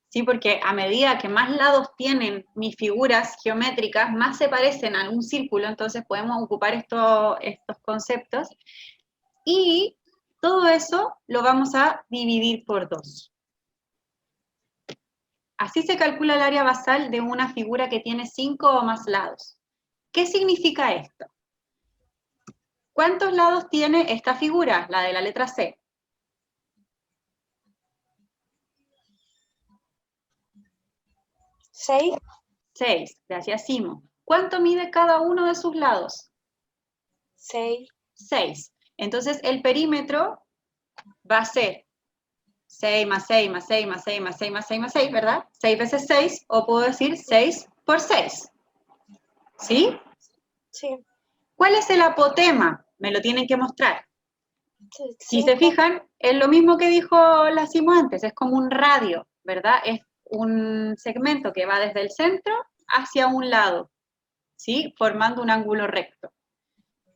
¿sí? Porque a medida que más lados tienen mis figuras geométricas, más se parecen a un círculo, entonces podemos ocupar estos conceptos. Y todo eso lo vamos a dividir por 2. Así se calcula el área basal de una figura que tiene 5 o más lados. ¿Qué significa esto? ¿Cuántos lados tiene esta figura, la de la letra C? 6. 6, gracias Simo. ¿Cuánto mide cada uno de sus lados? 6. 6. Entonces el perímetro va a ser 6 más 6 más 6 más 6 más 6 más 6 más 6, ¿verdad? 6 veces 6, o puedo decir 6 por 6. ¿Sí? Sí. ¿Cuál es el apotema? Me lo tienen que mostrar. Si se 5. fijan, es lo mismo que dijo la Simo antes, es como un radio, ¿verdad? Es un segmento que va desde el centro hacia un lado, ¿sí? Formando un ángulo recto.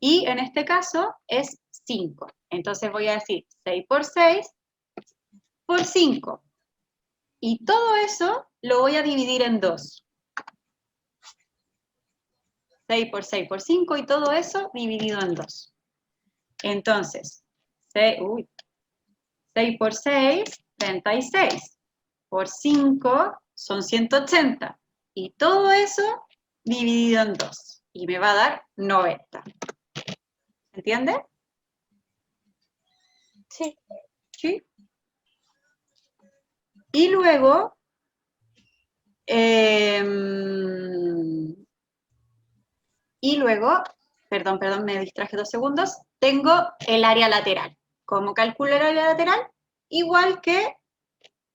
Y en este caso es 5. Entonces voy a decir 6 por 6 por 5. Y todo eso lo voy a dividir en 2. 6 por 6 por 5 y todo eso dividido en 2. Entonces, 6 por 6, 36. Por 5 son 180. Y todo eso dividido en 2. Y me va a dar 90. ¿Entiende? Sí. ¿Sí? Y luego, perdón, me distraje 2 segundos, tengo el área lateral. ¿Cómo calculo el área lateral? Igual que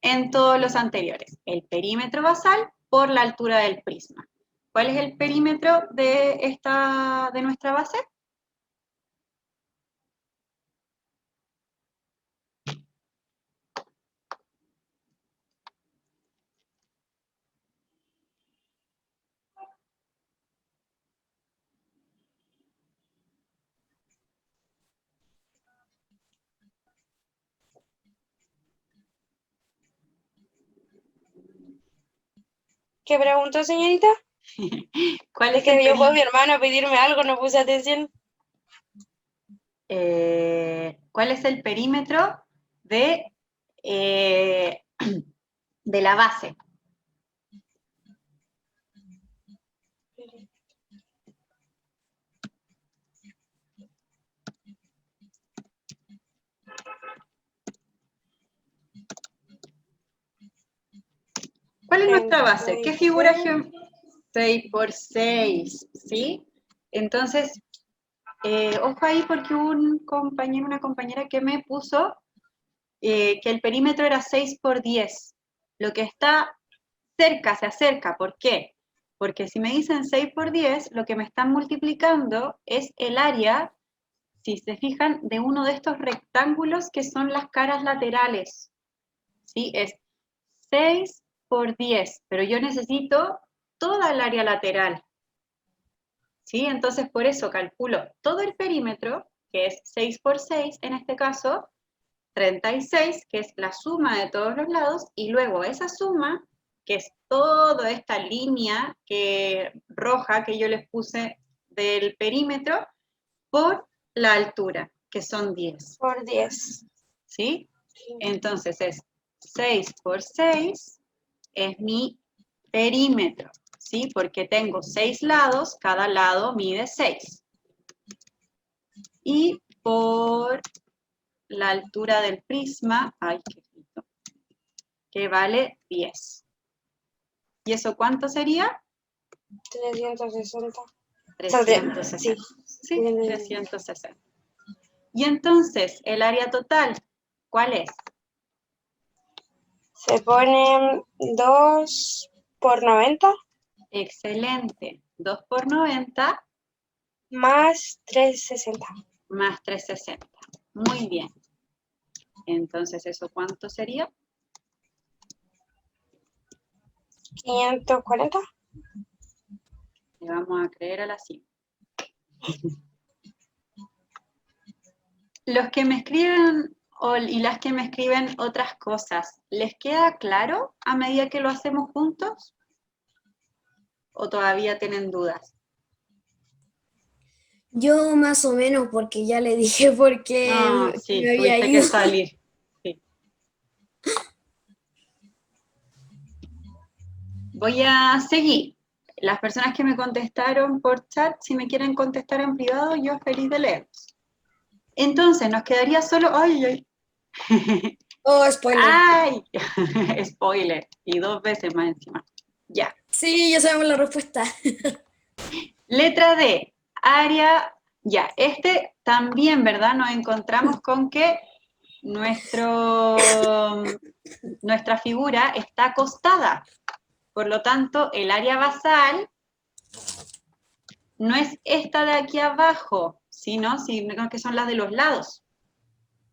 en todos los anteriores. El perímetro basal por la altura del prisma. ¿Cuál es el perímetro de nuestra base? ¿Qué preguntó, señorita? ¿Cuál Es es el que llegó mi perímetro? hermano a pedirme algo, no puse atención. ¿Cuál es el perímetro de la base? ¿Cuál es nuestra base? ¿Qué figura geométrica? 6 por 6, ¿sí? Entonces, ojo ahí porque hubo un compañero, una compañera que me puso que el perímetro era 6 por 10. Lo que está cerca se acerca. ¿Por qué? Porque si me dicen 6 por 10, lo que me están multiplicando es el área, si se fijan, de uno de estos rectángulos que son las caras laterales. ¿Sí? Es 6 por 10, pero yo necesito toda el área lateral. ¿Sí? Entonces, por eso calculo todo el perímetro, que es 6 por 6 en este caso, 36, que es la suma de todos los lados, y luego esa suma, que es toda esta línea roja que yo les puse del perímetro, por la altura, que son 10. Por 10. ¿Sí? Entonces es 6 por 6 es mi perímetro, ¿sí? Porque tengo 6 lados, cada lado mide 6. Y por la altura del prisma, que vale 10. ¿Y eso cuánto sería? 360. 360. Sí. Sí, 360. Y entonces, el área total, ¿cuál es? Se ponen 2 por 90 Excelente. 2 por 90 más 360. más 360. Muy bien. Entonces, ¿eso cuánto sería? 540. Le vamos a creer a la cima. Los que me escriben y las que me escriben otras cosas, ¿les queda claro a medida que lo hacemos juntos? ¿O todavía tienen dudas? Yo más o menos, porque ya le dije porque Ah, sí, me había tuviste ido. que salir. Sí. Voy a seguir. Las personas que me contestaron por chat, si me quieren contestar en privado, yo feliz de leerlos. Entonces, nos quedaría solo... ¡Ay, ay! Oh, spoiler. ¡Ay! Spoiler. Y 2 veces más encima. Ya. Sí, ya sabemos la respuesta. Letra D. Área... Ya. Este también, ¿verdad? Nos encontramos con que nuestra figura está acostada. Por lo tanto, el área basal no es esta de aquí abajo, sino que son las de los lados.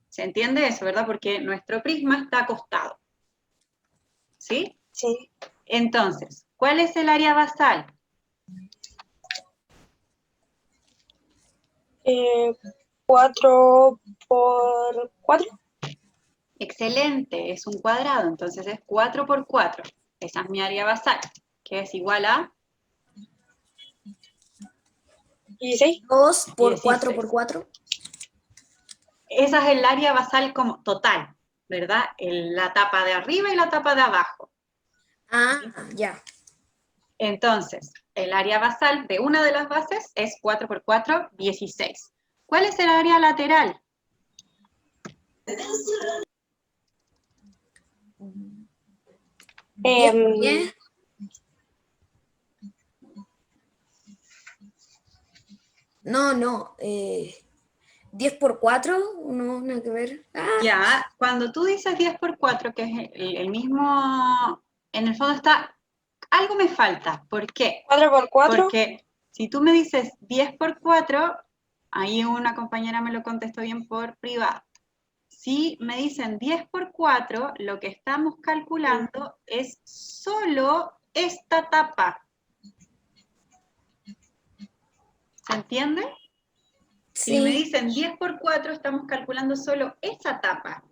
¿Se entiende eso, verdad? Porque nuestro prisma está acostado. ¿Sí? Sí. Entonces, ¿cuál es el área basal? 4 por 4. Excelente, es un cuadrado, entonces es 4 por 4. Esa es mi área basal, que es igual a 16. 2 por 16. 4 por 4. Esa es el área basal como total, ¿verdad? La tapa de arriba y la tapa de abajo. Ah, ya. Entonces, el área basal de una de las bases es 4 por 4, 16. ¿Cuál es el área lateral? ¿10? No. 10 por 4, no, nada que ver. Ah, Ya, cuando tú dices 10 por 4, que es el mismo, en el fondo está, algo me falta. ¿Por qué? 4 por 4. Porque si tú me dices 10 por 4, ahí una compañera me lo contestó bien por privado. Si me dicen 10 por 4, lo que estamos calculando es solo esta tapa. ¿Se entiende? Si me sí. dicen 10 por 4, estamos calculando solo esa tapa.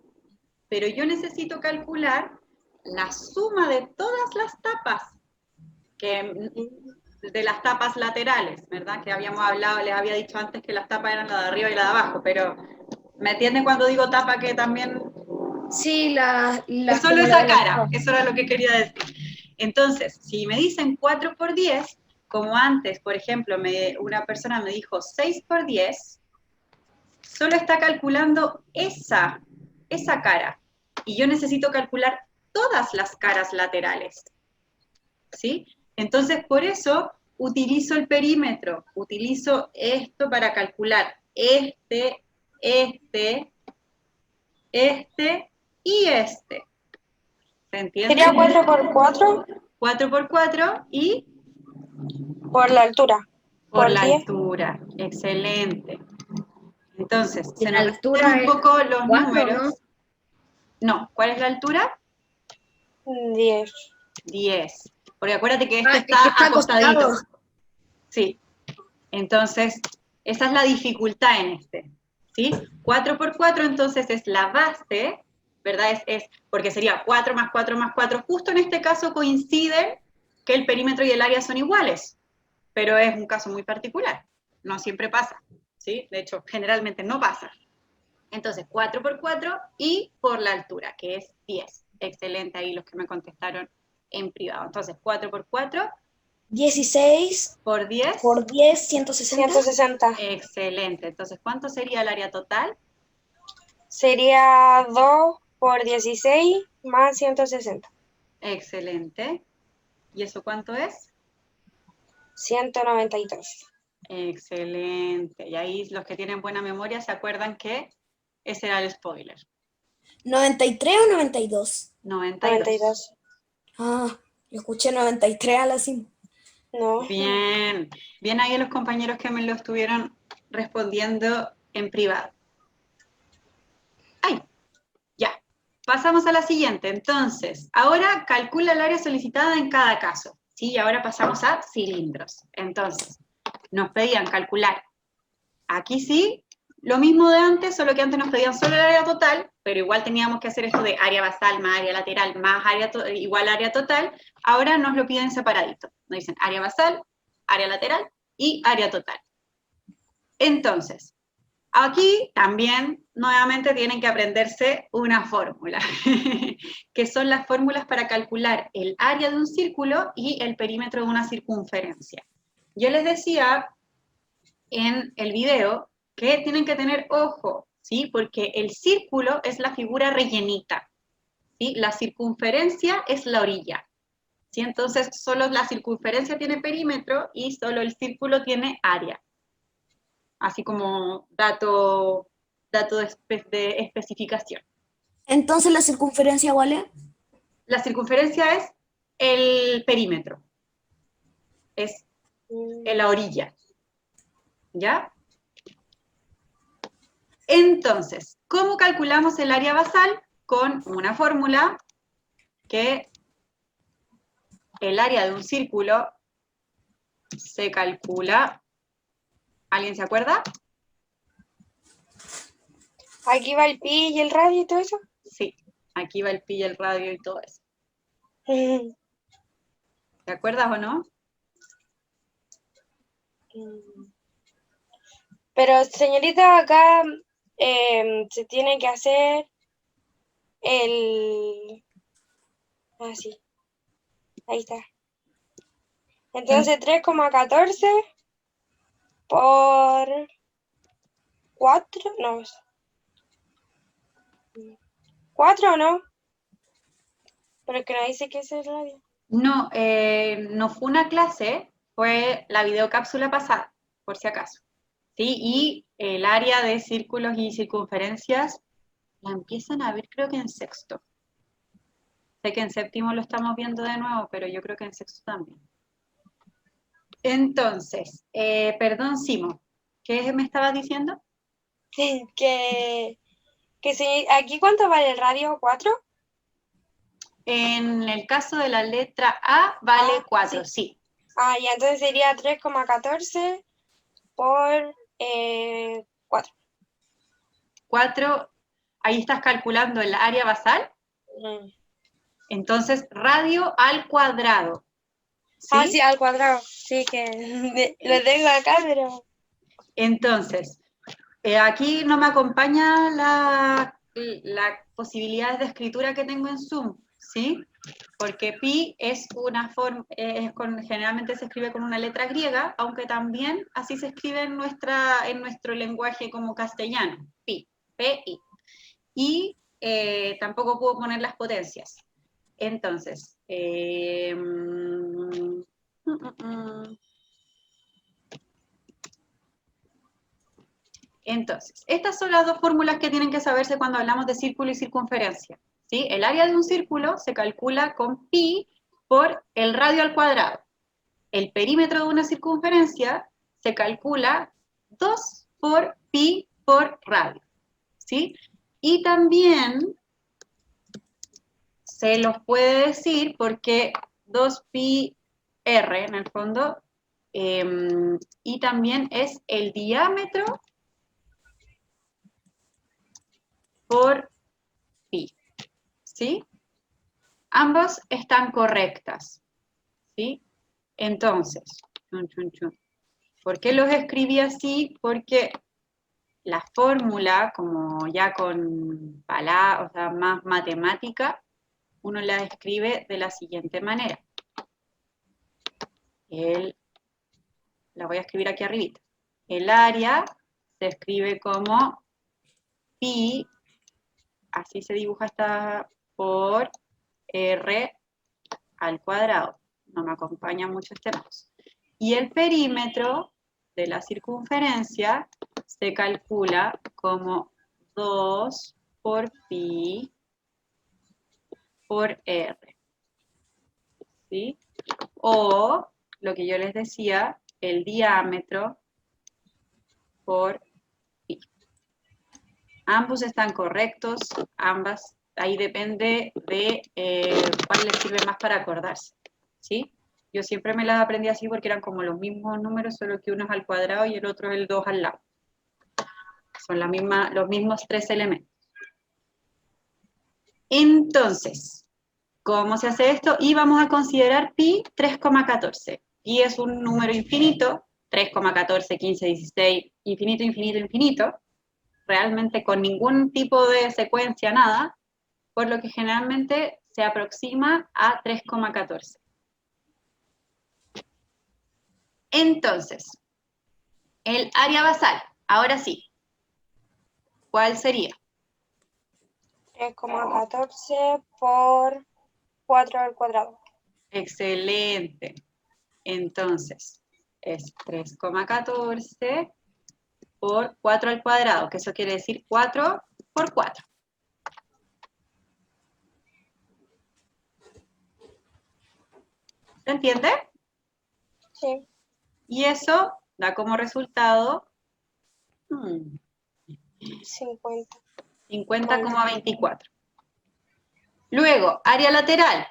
Pero yo necesito calcular la suma de todas las tapas, de las tapas laterales, ¿verdad? Que habíamos hablado, les había dicho antes que las tapas eran la de arriba y la de abajo, pero ¿me entienden cuando digo tapa que también... Sí, Es solo esa cara, eso era lo que quería decir. Entonces, si me dicen 4 por 10, como antes, por ejemplo, una persona me dijo 6 por 10, solo está calculando esa cara. Y yo necesito calcular todas las caras laterales. ¿Sí? Entonces, por eso utilizo el perímetro, utilizo esto para calcular este y este. ¿Se entiende? Sería 4 por 4 4 por 4 y por la altura. por la 10. altura. Excelente. Entonces, Y se la nos altura repiten un poco los 4, números. No, ¿cuál es la altura? 10. 10. Porque acuérdate que este Ah, está es que está acostadito. acostado. Sí. Entonces, esa es la dificultad en este. ¿Sí? 4 por 4, entonces es la base, ¿verdad? Es porque sería 4 más 4 más 4. Justo en este caso coinciden que el perímetro y el área son iguales, pero es un caso muy particular. No siempre pasa, ¿sí? De hecho, generalmente no pasa. Entonces, 4 por 4 y por la altura, que es 10. Excelente ahí los que me contestaron en privado. Entonces, 4 por 4 16 por 10. por 10, 160. 160. Excelente. Entonces, ¿cuánto sería el área total? Sería 2 por 16 más 160. Excelente. ¿Y eso cuánto es? 192. Excelente. Y ahí los que tienen buena memoria se acuerdan que ese era el spoiler. ¿93 o 92? 92. Ah, yo escuché 93 a la cima. No. Bien. Bien ahí los compañeros que me lo estuvieron respondiendo en privado. ¡Ay! Ya. Pasamos a la siguiente. Entonces, ahora calcula el área solicitada en cada caso. ¿Sí? Y ahora pasamos a cilindros. Entonces, nos pedían calcular aquí sí, lo mismo de antes, solo que antes nos pedían solo el área total, pero igual teníamos que hacer esto de área basal más área lateral más área igual área total. Ahora nos lo piden separadito. Nos dicen área basal, área lateral y área total. Entonces, aquí también nuevamente tienen que aprenderse una fórmula, que son las fórmulas para calcular el área de un círculo y el perímetro de una circunferencia. Yo les decía en el video que tienen que tener ojo, ¿sí? Porque el círculo es la figura rellenita, ¿sí? La circunferencia es la orilla, ¿sí? Entonces, solo la circunferencia tiene perímetro y solo el círculo tiene área. Así como dato de especificación. Entonces la circunferencia, ¿vale? La circunferencia es el perímetro, es en la orilla, ¿ya? Entonces, ¿cómo calculamos el área basal? Con una fórmula que el área de un círculo se calcula, ¿alguien se acuerda? Aquí va el pi y el radio y todo eso. Sí, aquí va el pi y el radio y todo eso. ¿Te acuerdas o no? Pero señorita, acá se tiene que hacer el... Ah, sí. Ahí está. Entonces 3,14 por 4, no. 4 o no. Pero es que no dice que es el radio. No, no fue una clase, fue la videocápsula pasada, por si acaso. ¿Sí? Y el área de círculos y circunferencias la empiezan a ver creo que en sexto. Sé que en séptimo lo estamos viendo de nuevo, pero yo creo que en sexto también. Entonces, perdón, Simo, ¿qué me estabas diciendo? que si, ¿aquí cuánto vale el radio? ¿4? En el caso de la letra A vale 4, sí. Ah, y entonces sería 3,14 por 4. 4, ahí estás calculando el área basal. Entonces, radio al cuadrado. ¿Sí? Ah, sí, al cuadrado. Sí, que lo tengo acá, pero... Entonces, aquí no me acompaña la posibilidad de escritura que tengo en Zoom, ¿sí? Porque pi es una forma, generalmente se escribe con una letra griega, aunque también así se escribe en nuestro lenguaje como castellano, pi, P-I. Y tampoco puedo poner las potencias. Entonces, entonces, estas son las dos fórmulas que tienen que saberse cuando hablamos de círculo y circunferencia, ¿sí? El área de un círculo se calcula con pi por el radio al cuadrado. El perímetro de una circunferencia se calcula 2 por pi por radio, ¿sí? Y también se los puede decir porque 2pi r en el fondo, y también es el diámetro por pi, ¿sí? Ambos están correctas, ¿sí? Entonces, ¿por qué los escribí así? Porque la fórmula, como ya con palabras, o sea, más matemática, uno la escribe de la siguiente manera. La voy a escribir aquí arribita. El área se escribe como pi, así se dibuja esta, por r al cuadrado. No me acompaña mucho este mouse. Y el perímetro de la circunferencia se calcula como 2 por pi por r. ¿Sí? O, lo que yo les decía, el diámetro por pi. Ambos están correctos, ambas, ahí depende de cuál les sirve más para acordarse, ¿sí? Yo siempre me las aprendí así porque eran como los mismos números, solo que uno es al cuadrado y el otro es el 2 al lado. Son los mismos tres elementos. Entonces, ¿cómo se hace esto? Y vamos a considerar pi 3,14. Pi es un número infinito, 3,14, 15, 16, infinito, infinito, infinito, realmente con ningún tipo de secuencia, nada, por lo que generalmente se aproxima a 3,14. Entonces, el área basal, ahora sí, ¿cuál sería? 3,14 por 4 al cuadrado. Excelente. Entonces, es 3,14 por 4 al cuadrado, que eso quiere decir 4 por 4. ¿Se entiende? Sí. Y eso da como resultado 50. 50,24. Luego, área lateral.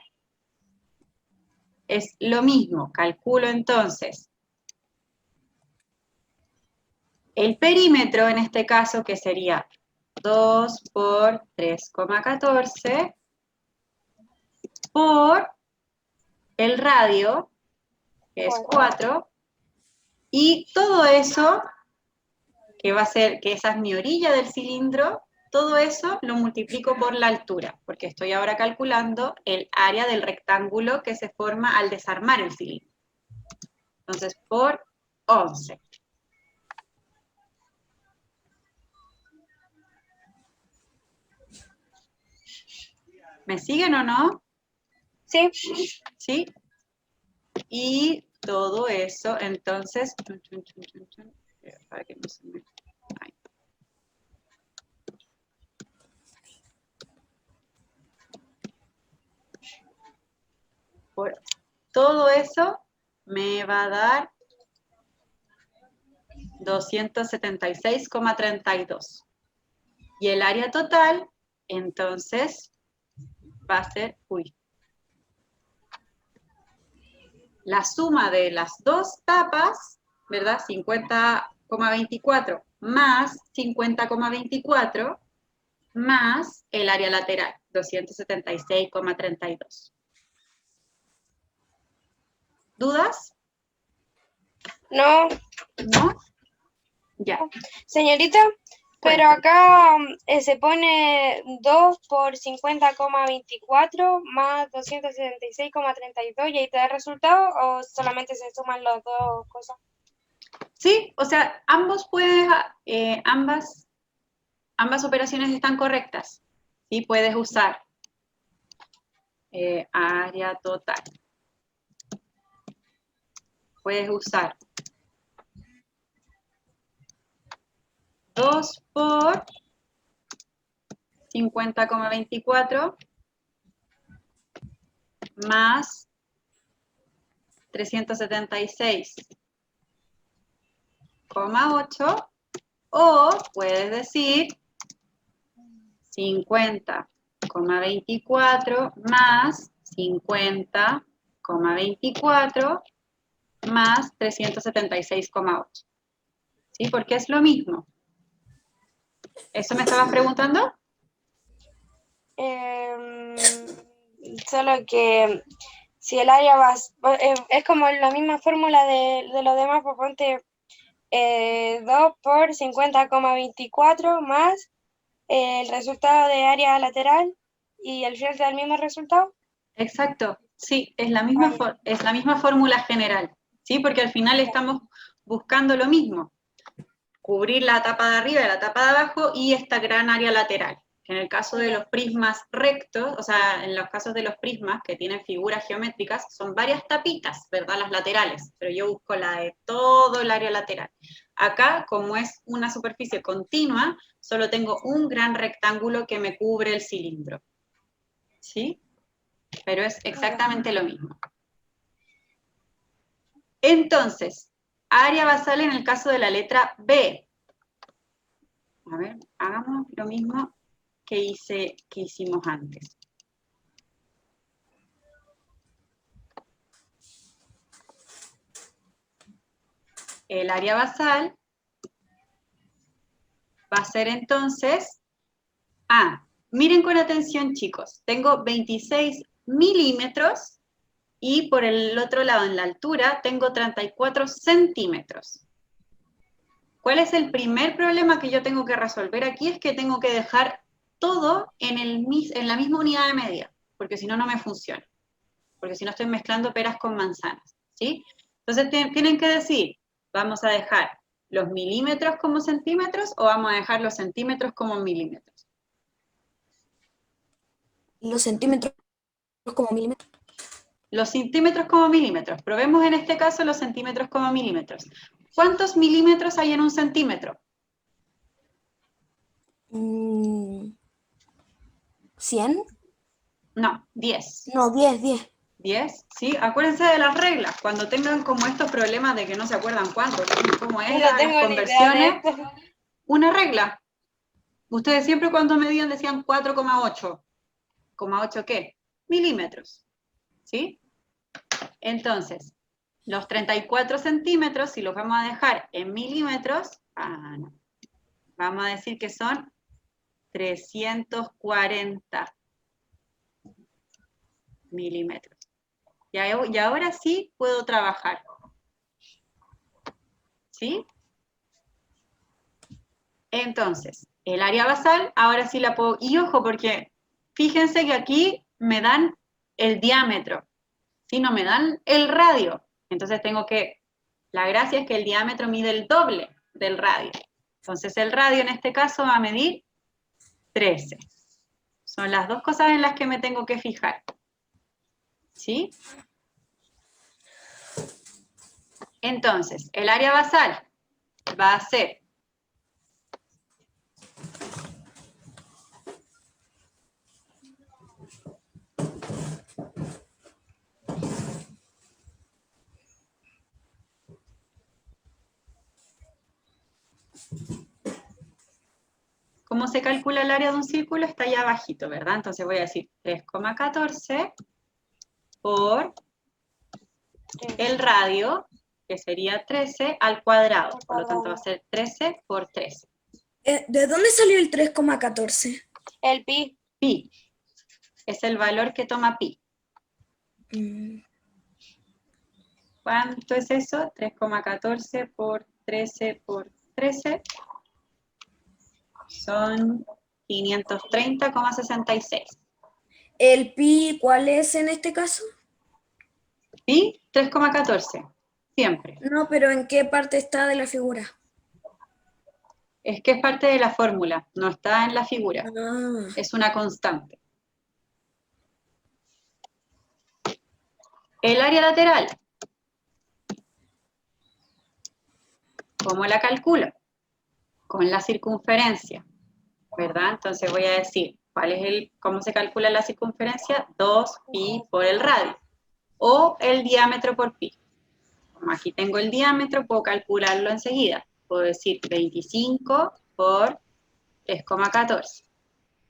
Es lo mismo, calculo entonces el perímetro en este caso, que sería 2 por 3,14 por el radio, que es 4, y todo eso, que va a ser, que esa es mi orilla del cilindro, todo eso lo multiplico por la altura, porque estoy ahora calculando el área del rectángulo que se forma al desarmar el cilindro. Entonces, por 11. ¿Me siguen o no? Sí. ¿Sí? Y todo eso, entonces, para que no se me... Ahí. Por todo eso me va a dar 276,32. Y el área total, entonces, va a ser, la suma de las dos tapas, ¿verdad? 50,24 más 50,24 más el área lateral, 276,32. ¿Dudas? No. ¿No? Ya. Señorita, pero acá se pone 2 por 50,24 más 276,32 y ahí te da el resultado, o solamente se suman las dos cosas. Sí, o sea, ambas operaciones están correctas. Sí, puedes usar área total. Puedes usar 2 por 50,24 más 376,8, o puedes decir 50,24 más 50,24 más 376,8. ¿Sí? Porque es lo mismo. ¿Eso me estabas preguntando? Solo que si el área va, es como la misma fórmula de los demás, pues ponte 2 por 50,24 más el resultado de área lateral y al final te da el mismo resultado. Exacto, sí, es la misma fórmula general, ¿sí? Porque al final estamos buscando lo mismo, cubrir la tapa de arriba y la tapa de abajo y esta gran área lateral. Que en el caso de los prismas rectos, o sea, en los casos de los prismas que tienen figuras geométricas, son varias tapitas, ¿verdad? Las laterales, pero yo busco la de todo el área lateral. Acá, como es una superficie continua, solo tengo un gran rectángulo que me cubre el cilindro, ¿sí? Pero es exactamente lo mismo. Entonces, área basal en el caso de la letra B. A ver, hagamos lo mismo que hicimos antes. El área basal va a ser entonces, miren con atención chicos, tengo 26 milímetros y por el otro lado en la altura tengo 34 centímetros. ¿Cuál es el primer problema que yo tengo que resolver aquí? Es que tengo que dejar todo en la misma unidad de medida, porque si no, no me funciona. Porque si no estoy mezclando peras con manzanas, ¿sí? Entonces tienen que decir, ¿vamos a dejar los milímetros como centímetros o vamos a dejar los centímetros como milímetros? Los centímetros como milímetros. Los centímetros como milímetros. Probemos en este caso los centímetros como milímetros. ¿Cuántos milímetros hay en un centímetro? 100. No, 10. No, 10. 10, ¿sí? Acuérdense de las reglas. Cuando tengan como estos problemas de que no se acuerdan cuánto, cómo es las conversiones, una regla. Ustedes siempre cuando medían decían 4,8. ¿,8 qué? Milímetros, ¿sí? Entonces, los 34 centímetros, si los vamos a dejar en milímetros, no. Vamos a decir que son 340 milímetros. Y ahora sí puedo trabajar. ¿Sí? Entonces, el área basal, ahora sí la puedo... Y ojo, porque fíjense que aquí me dan el diámetro, ¿sí? No me dan el radio. Entonces tengo que... La gracia es que el diámetro mide el doble del radio. Entonces el radio en este caso va a medir 13. Son las dos cosas en las que me tengo que fijar. ¿Sí? Entonces, el área basal va a ser ¿cómo se calcula el área de un círculo? Está allá abajito, ¿verdad? Entonces voy a decir 3,14 por el radio, que sería 13 al cuadrado. Por lo tanto va a ser 13 por 13. ¿De dónde salió el 3,14? El pi. Pi. Es el valor que toma pi. ¿Cuánto es eso? 3,14 por 13 por 13. Son 530,66. ¿El pi cuál es en este caso? Pi, 3,14. Siempre. No, pero ¿en qué parte está de la figura? Es que es parte de la fórmula, no está en la figura. Ah. Es una constante. El área lateral. ¿Cómo la calculo? Con la circunferencia, ¿verdad? Entonces voy a decir, ¿cómo se calcula la circunferencia? 2pi por el radio. O el diámetro por pi. Como aquí tengo el diámetro, puedo calcularlo enseguida. Puedo decir 25 por 3,14.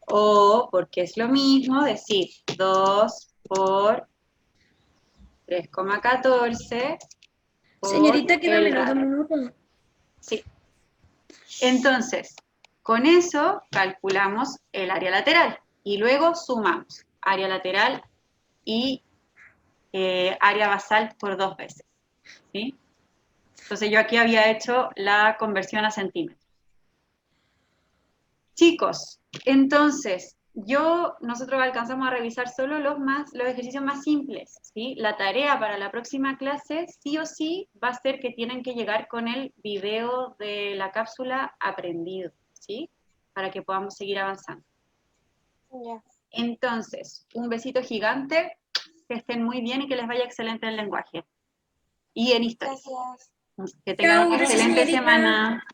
O, porque es lo mismo, decir 2 por 3,14 por Señorita, queda el menos de radio. un minuto. Sí. Entonces, con eso calculamos el área lateral. Y luego sumamos área lateral y área basal por 2 veces. ¿Sí? Entonces yo aquí había hecho la conversión a centímetros. Chicos, entonces, nosotros alcanzamos a revisar solo los ejercicios más simples, ¿sí? La tarea para la próxima clase, sí o sí, va a ser que tienen que llegar con el video de la cápsula aprendido, ¿sí? Para que podamos seguir avanzando. Ya. Entonces, un besito gigante, que estén muy bien y que les vaya excelente el lenguaje. Y en historia. Gracias. Que tengan Chao, una gracias, excelente señorita. semana.